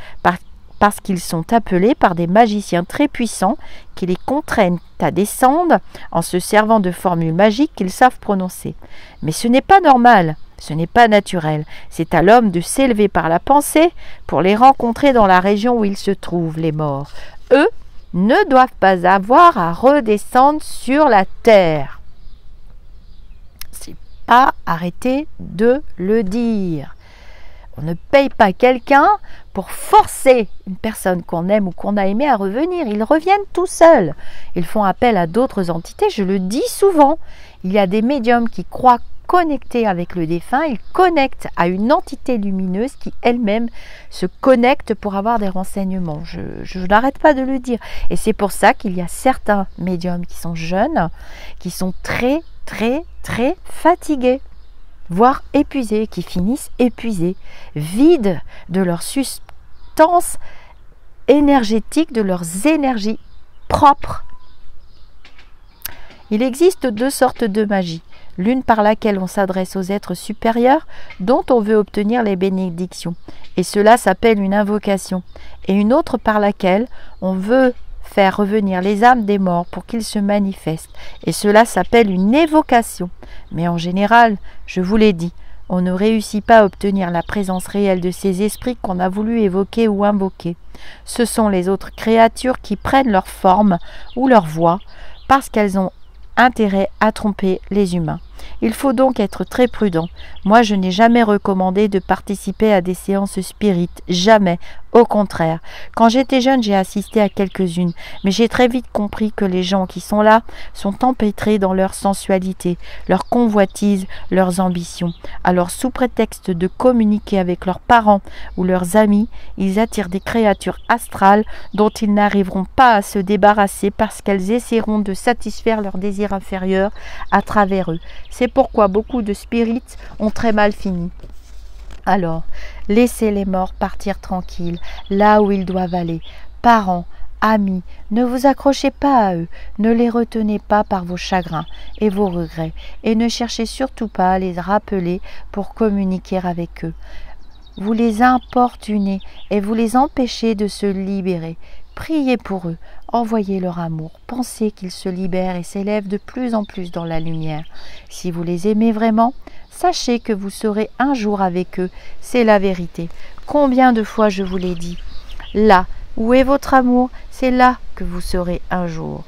parce qu'ils sont appelés par des magiciens très puissants qui les contraignent à descendre en se servant de formules magiques qu'ils savent prononcer. Mais ce n'est pas normal, ce n'est pas naturel. C'est à l'homme de s'élever par la pensée pour les rencontrer dans la région où ils se trouvent, les morts. Eux ne doivent pas avoir à redescendre sur la Terre. Pas arrêter de le dire. On ne paye pas quelqu'un pour forcer une personne qu'on aime ou qu'on a aimé à revenir. Ils reviennent tout seuls. Ils font appel à d'autres entités. Je le dis souvent. Il y a des médiums qui croient connectés avec le défunt. Ils connectent à une entité lumineuse qui elle-même se connecte pour avoir des renseignements. Je n'arrête pas de le dire. Et c'est pour ça qu'il y a certains médiums qui sont jeunes, qui sont très, très, très fatigués, voire épuisés, qui finissent épuisés, vides de leur substance énergétique, de leurs énergies propres. Il existe deux sortes de magie, l'une par laquelle on s'adresse aux êtres supérieurs dont on veut obtenir les bénédictions, et cela s'appelle une invocation, et une autre par laquelle on veut faire revenir les âmes des morts pour qu'ils se manifestent, et cela s'appelle une évocation. Mais en général, je vous l'ai dit, on ne réussit pas à obtenir la présence réelle de ces esprits qu'on a voulu évoquer ou invoquer. Ce sont les autres créatures qui prennent leur forme ou leur voix parce qu'elles ont intérêt à tromper les humains. Il faut donc être très prudent. Moi, je n'ai jamais recommandé de participer à des séances spirites, jamais, au contraire. Quand j'étais jeune, j'ai assisté à quelques-unes, mais j'ai très vite compris que les gens qui sont là sont empêtrés dans leur sensualité, leur convoitise, leurs ambitions. Alors, sous prétexte de communiquer avec leurs parents ou leurs amis, ils attirent des créatures astrales dont ils n'arriveront pas à se débarrasser parce qu'elles essaieront de satisfaire leurs désirs inférieurs à travers eux. C'est pourquoi beaucoup de spirites ont très mal fini. Alors, laissez les morts partir tranquilles, là où ils doivent aller. Parents, amis, ne vous accrochez pas à eux, ne les retenez pas par vos chagrins et vos regrets, et ne cherchez surtout pas à les rappeler pour communiquer avec eux. Vous les importunez et vous les empêchez de se libérer. Priez pour eux, envoyez leur amour, pensez qu'ils se libèrent et s'élèvent de plus en plus dans la lumière. Si vous les aimez vraiment, sachez que vous serez un jour avec eux, c'est la vérité. Combien de fois je vous l'ai dit? Là où est votre amour, c'est là que vous serez un jour.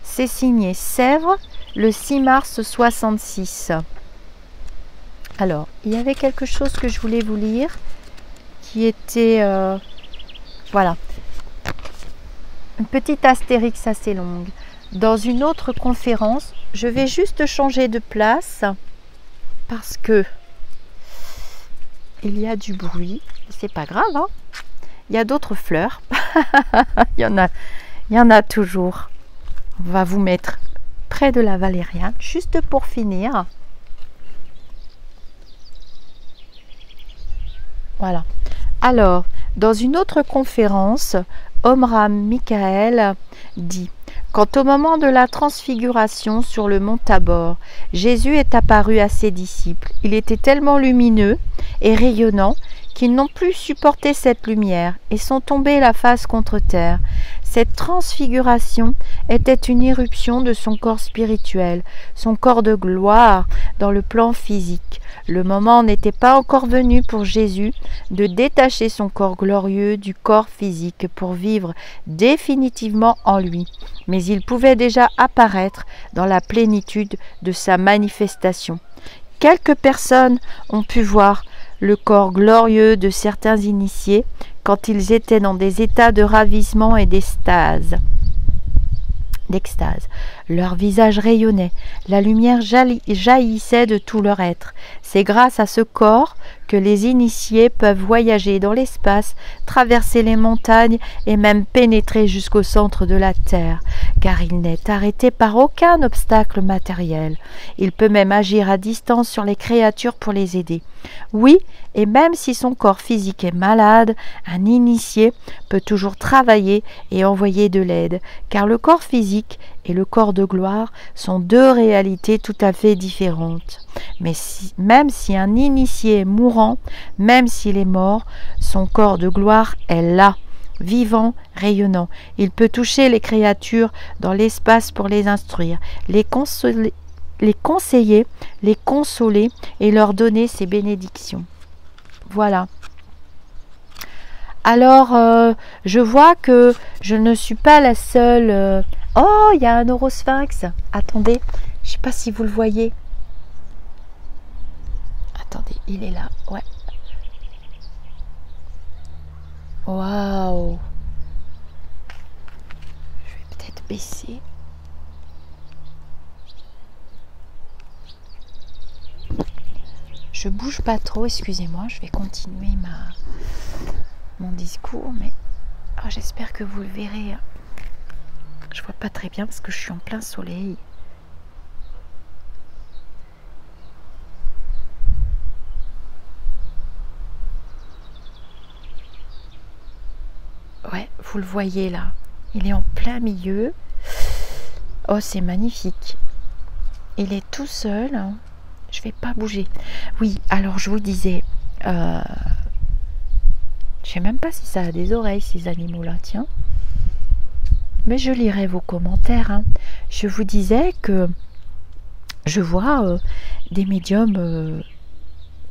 C'est signé Sèvres, le 6 mars 66. Alors, il y avait quelque chose que je voulais vous lire, qui était... voilà. Une petite astérix assez longue. Dans une autre conférence, je vais juste changer de place parce que il y a du bruit. C'est pas grave, hein. Il y a d'autres fleurs. il y en a toujours. On va vous mettre près de la valériane, juste pour finir. Voilà. Alors, dans une autre conférence, Omram Michael dit « Quant au moment de la transfiguration sur le mont Tabor, Jésus est apparu à ses disciples. Il était tellement lumineux et rayonnant qu'ils n'ont plus supporté cette lumière et sont tombés la face contre terre. Cette transfiguration était une irruption de son corps spirituel, son corps de gloire dans le plan physique. Le moment n'était pas encore venu pour Jésus de détacher son corps glorieux du corps physique pour vivre définitivement en lui, mais il pouvait déjà apparaître dans la plénitude de sa manifestation. Quelques personnes ont pu voir le corps glorieux de certains initiés quand ils étaient dans des états de ravissement et d'extase. Leur visage rayonnait, la lumière jaillissait de tout leur être. C'est grâce à ce corps que les initiés peuvent voyager dans l'espace, traverser les montagnes et même pénétrer jusqu'au centre de la terre, car il n'est arrêté par aucun obstacle matériel. Il peut même agir à distance sur les créatures pour les aider. Oui, et même si son corps physique est malade, un initié peut toujours travailler et envoyer de l'aide, car le corps physique et le corps de gloire sont deux réalités tout à fait différentes. Mais même si un initié est mourant, même s'il est mort, son corps de gloire est là, vivant, rayonnant. Il peut toucher les créatures dans l'espace pour les instruire, les conseiller, les consoler et leur donner ses bénédictions. Voilà. Alors, je vois que je ne suis pas la seule... Oh, il y a un neurosphinx. Attendez, je ne sais pas si vous le voyez. Attendez, il est là, ouais. Waouh! Je vais peut-être baisser. Je bouge pas trop, excusez-moi, je vais continuer mon discours, mais j'espère que vous le verrez. Je vois pas très bien parce que je suis en plein soleil. Ouais, vous le voyez là, il est en plein milieu. Oh, c'est magnifique. Il est tout seul. Je vais pas bouger. Oui, alors je vous disais, je sais même pas si ça a des oreilles ces animaux-là, tiens. Mais je lirai vos commentaires. Hein. Je vous disais que je vois des médiums,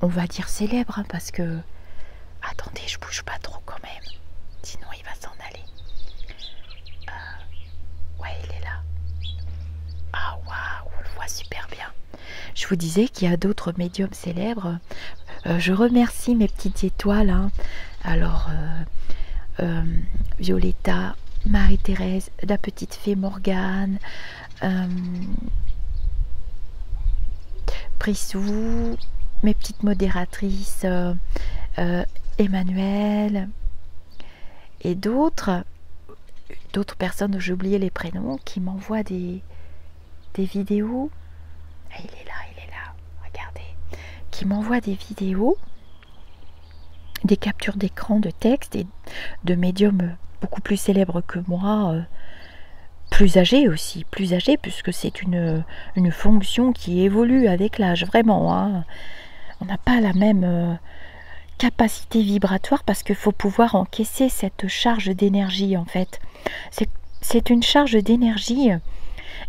on va dire célèbres, hein, parce que... Attendez, je bouge pas trop quand même. Sinon, il va s'en aller. Ouais, il est là. Ah, waouh, on le voit super bien. Je vous disais qu'il y a d'autres médiums célèbres. Je remercie mes petites étoiles. Hein. Alors, Violetta, Marie-Thérèse, la petite fée Morgane, Prissou, mes petites modératrices, Emmanuel, et d'autres personnes, j'ai oublié les prénoms, qui m'envoient des vidéos. Il est là, regardez. Qui m'envoient des vidéos, des captures d'écran de texte et de médiums beaucoup plus célèbres que moi, plus âgés aussi, puisque c'est une fonction qui évolue avec l'âge, vraiment. Hein. On n'a pas la même capacité vibratoire parce qu'il faut pouvoir encaisser cette charge d'énergie en fait. C'est une charge d'énergie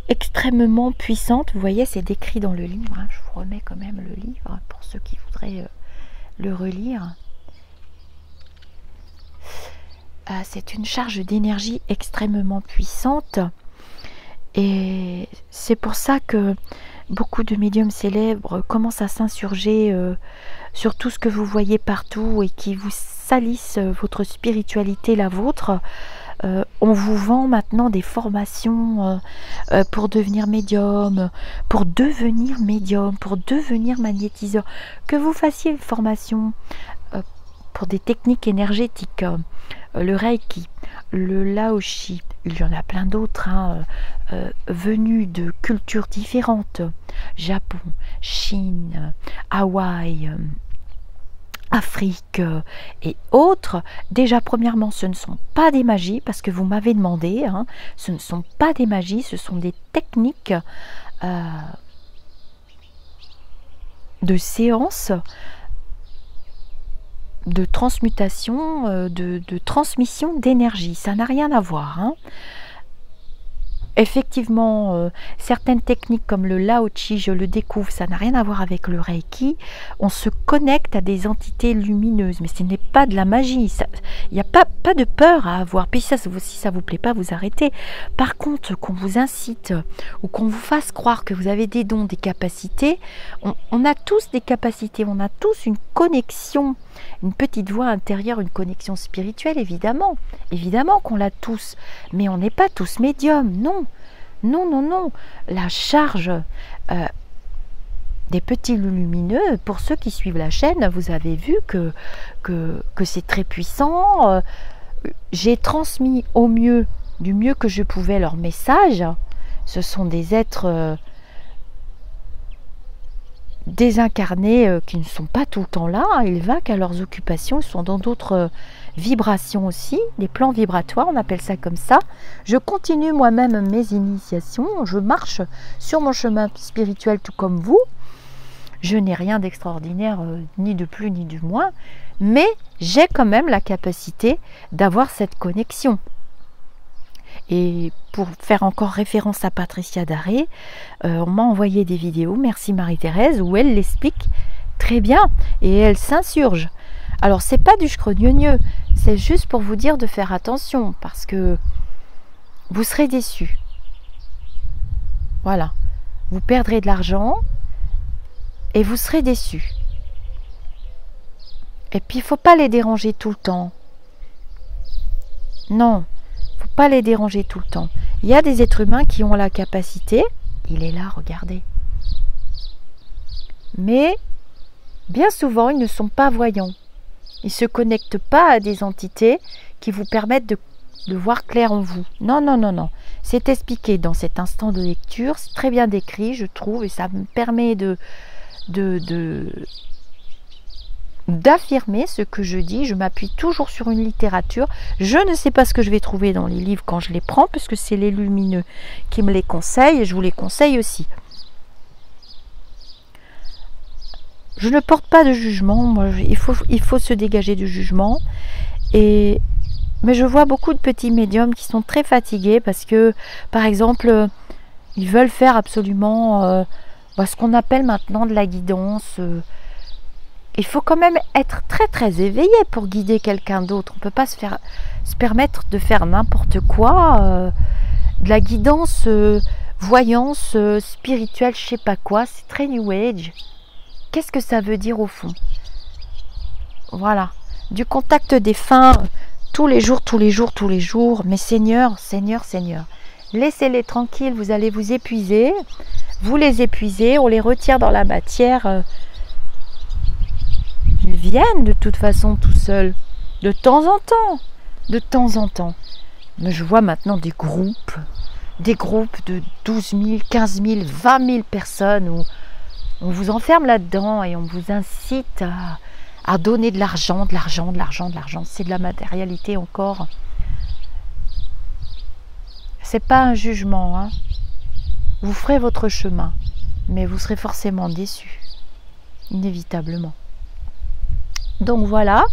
extrêmement puissante. Vous voyez, c'est décrit dans le livre. Hein. Je vous remets quand même le livre pour ceux qui voudraient le relire. C'est une charge d'énergie extrêmement puissante et c'est pour ça que beaucoup de médiums célèbres commencent à s'insurger sur tout ce que vous voyez partout et qui vous salissent votre spiritualité, la vôtre. On vous vend maintenant des formations pour devenir médium, pour devenir magnétiseur. Que vous fassiez une formation pour des techniques énergétiques, le Reiki, le Laoshi, il y en a plein d'autres, hein, venus de cultures différentes, Japon, Chine, Hawaï, Afrique et autres. Déjà, premièrement, ce ne sont pas des magies, parce que vous m'avez demandé, hein, ce ne sont pas des magies, ce sont des techniques de séance, de transmutation, de transmission d'énergie. Ça n'a rien à voir. Hein. Effectivement, certaines techniques comme le Laochi, je le découvre, ça n'a rien à voir avec le Reiki. On se connecte à des entités lumineuses, mais ce n'est pas de la magie. Il n'y a pas de peur à avoir. Puis ça, si ça ne vous plaît pas, vous arrêtez. Par contre, qu'on vous incite ou qu'on vous fasse croire que vous avez des dons, des capacités, on a tous des capacités, on a tous une connexion, une petite voix intérieure, une connexion spirituelle, évidemment. Évidemment qu'on l'a tous, mais on n'est pas tous médiums, non. Non. La charge des petits lumineux, pour ceux qui suivent la chaîne, vous avez vu que c'est très puissant. J'ai transmis du mieux que je pouvais leur message. Ce sont des êtres désincarnés qui ne sont pas tout le temps là. Ils vaquent à leurs occupations, ils sont dans d'autres vibrations aussi, des plans vibratoires, on appelle ça comme ça. Je continue moi-même mes initiations, je marche sur mon chemin spirituel tout comme vous. Je n'ai rien d'extraordinaire, ni de plus ni de moins, mais j'ai quand même la capacité d'avoir cette connexion. Et pour faire encore référence à Patricia Daré, on m'a envoyé des vidéos, merci Marie-Thérèse, où elle l'explique très bien et elle s'insurge. Alors c'est pas du scrogneux, c'est juste pour vous dire de faire attention parce que vous serez déçus. Voilà, vous perdrez de l'argent et vous serez déçus. Et puis il faut pas les déranger tout le temps. Non, faut pas les déranger tout le temps. Il y a des êtres humains qui ont la capacité, il est là, regardez. Mais bien souvent, ils ne sont pas voyants. Ils ne se connectent pas à des entités qui vous permettent de voir clair en vous. Non, non, non, non. C'est expliqué dans cet instant de lecture. C'est très bien décrit, je trouve, et ça me permet d'affirmer ce que je dis. Je m'appuie toujours sur une littérature. Je ne sais pas ce que je vais trouver dans les livres quand je les prends, puisque c'est les lumineux qui me les conseillent, et je vous les conseille aussi. Je ne porte pas de jugement. Moi, il faut se dégager du jugement. Mais je vois beaucoup de petits médiums qui sont très fatigués parce que, par exemple, ils veulent faire absolument ce qu'on appelle maintenant de la guidance. Il faut quand même être très très éveillé pour guider quelqu'un d'autre. On ne peut pas se permettre de faire n'importe quoi. De la guidance, voyance, spirituelle, je sais pas quoi. C'est très New Age. Qu'est-ce que ça veut dire au fond? Voilà. Du contact défunt tous les jours, tous les jours, tous les jours. Mais Seigneur, Seigneur, Seigneur, laissez-les tranquilles, vous allez vous épuiser. Vous les épuisez, on les retire dans la matière. Ils viennent de toute façon tout seuls. De temps en temps. De temps en temps. Mais je vois maintenant des groupes de 12 000, 15 000, 20 000 personnes où on vous enferme là-dedans et on vous incite à donner de l'argent, de l'argent, de l'argent, de l'argent. C'est de la matérialité encore. C'est pas un jugement, hein. Vous ferez votre chemin, mais vous serez forcément déçus, inévitablement. Donc voilà.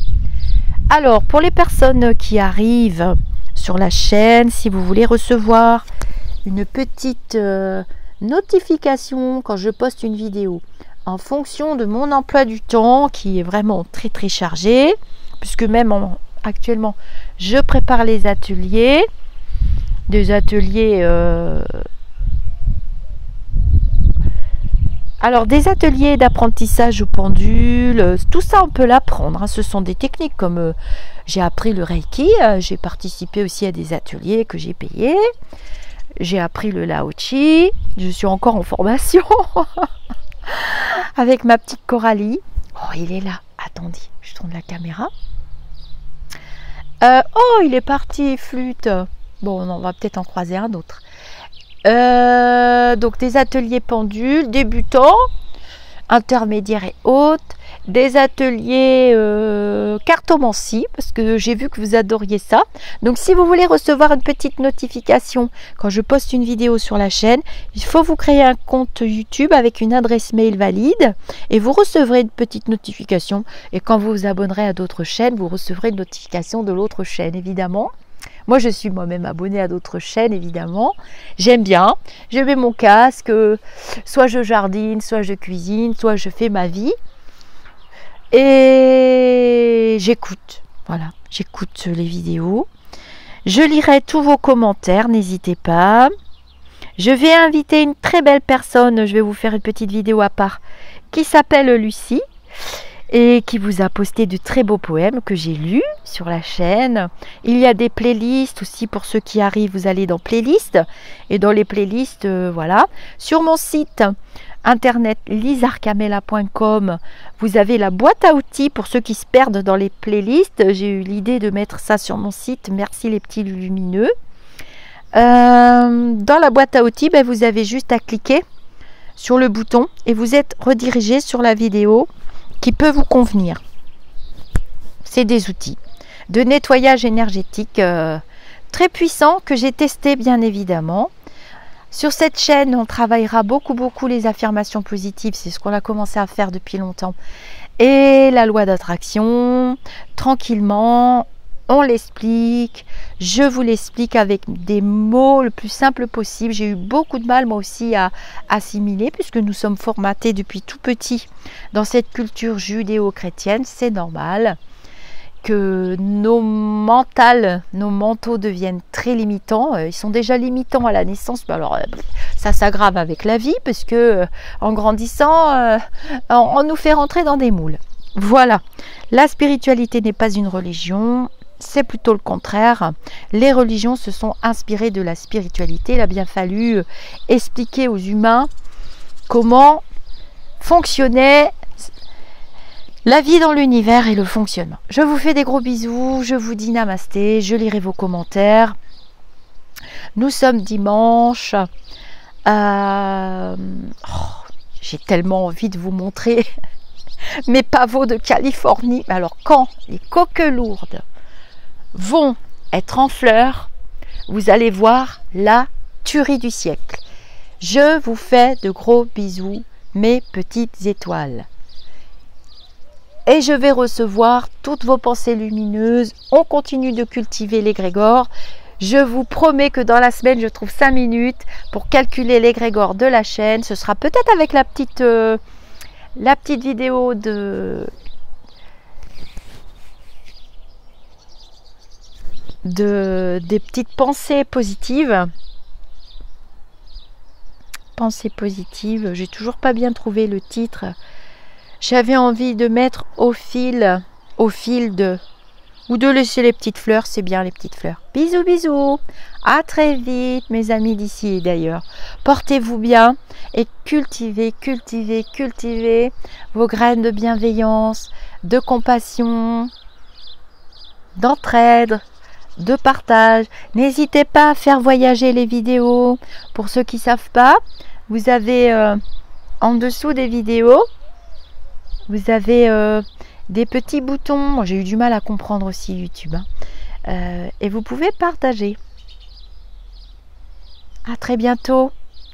Alors, pour les personnes qui arrivent sur la chaîne, si vous voulez recevoir une petite notification quand je poste une vidéo, en fonction de mon emploi du temps qui est vraiment très très chargé, puisque même actuellement je prépare les ateliers, des ateliers alors des ateliers d'apprentissage au pendule, tout ça on peut l'apprendre, hein. Ce sont des techniques comme j'ai appris le Reiki, j'ai participé aussi à des ateliers que j'ai payés, j'ai appris le Lao Chi, je suis encore en formation avec ma petite Coralie. Oh, il est là, attendez, je tourne la caméra. Oh, il est parti, flûte. Bon, on va peut-être en croiser un autre. Donc des ateliers pendules, débutants, intermédiaires et hautes, des ateliers cartomancie, parce que j'ai vu que vous adoriez ça. Donc si vous voulez recevoir une petite notification quand je poste une vidéo sur la chaîne, il faut vous créer un compte YouTube avec une adresse mail valide et vous recevrez une petite notification. Et quand vous vous abonnerez à d'autres chaînes, vous recevrez une notification de l'autre chaîne, évidemment. Moi, je suis moi-même abonnée à d'autres chaînes, évidemment. J'aime bien. Je mets mon casque. Soit je jardine, soit je cuisine, soit je fais ma vie. Et j'écoute. Voilà, j'écoute les vidéos. Je lirai tous vos commentaires, n'hésitez pas. Je vais inviter une très belle personne. Je vais vous faire une petite vidéo à part qui s'appelle Lucie. Et qui vous a posté de très beaux poèmes que j'ai lus sur la chaîne. Il y a des playlists aussi pour ceux qui arrivent, vous allez dans playlists. Et dans les playlists, voilà. Sur mon site internet lisarcamela.com, vous avez la boîte à outils pour ceux qui se perdent dans les playlists. J'ai eu l'idée de mettre ça sur mon site. Merci les petits lumineux. Dans la boîte à outils, vous avez juste à cliquer sur le bouton et vous êtes redirigé sur la vidéo qui peut vous convenir. C'est des outils de nettoyage énergétique très puissants que j'ai testé bien évidemment. Sur cette chaîne, on travaillera beaucoup les affirmations positives, c'est ce qu'on a commencé à faire depuis longtemps. Et la loi d'attraction, tranquillement, on l'explique. Je vous l'explique avec des mots le plus simple possible. J'ai eu beaucoup de mal moi aussi à assimiler puisque nous sommes formatés depuis tout petit dans cette culture judéo-chrétienne. C'est normal que nos mentaux deviennent très limitants. Ils sont déjà limitants à la naissance, mais alors ça s'aggrave avec la vie parce que en grandissant, on nous fait rentrer dans des moules. Voilà, la spiritualité n'est pas une religion. c'est plutôt le contraire. Les religions se sont inspirées de la spiritualité. Il a bien fallu expliquer aux humains comment fonctionnait la vie dans l'univers et le fonctionnement. Je vous fais des gros bisous, je vous dis namasté, je lirai vos commentaires. Nous sommes dimanche. J'ai tellement envie de vous montrer mes pavots de Californie. Alors quand les coquelourdes vont être en fleurs, vous allez voir la tuerie du siècle. Je vous fais de gros bisous, mes petites étoiles. Et je vais recevoir toutes vos pensées lumineuses. On continue de cultiver l'égrégore. Je vous promets que dans la semaine, je trouve 5 minutes pour calculer l'égrégore de la chaîne. Ce sera peut-être avec la petite vidéo des petites pensées positives. Pensées positives. J'ai toujours pas bien trouvé le titre. J'avais envie de mettre au fil de... Ou de laisser les petites fleurs, c'est bien les petites fleurs. Bisous, bisous. À très vite, mes amis d'ici et d'ailleurs. Portez-vous bien et cultivez vos graines de bienveillance, de compassion, d'entraide, de partage. N'hésitez pas à faire voyager les vidéos. Pour ceux qui ne savent pas, vous avez en dessous des vidéos, vous avez... des petits boutons, j'ai eu du mal à comprendre aussi YouTube, et vous pouvez partager. À très bientôt,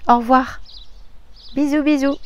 au revoir, bisous bisous.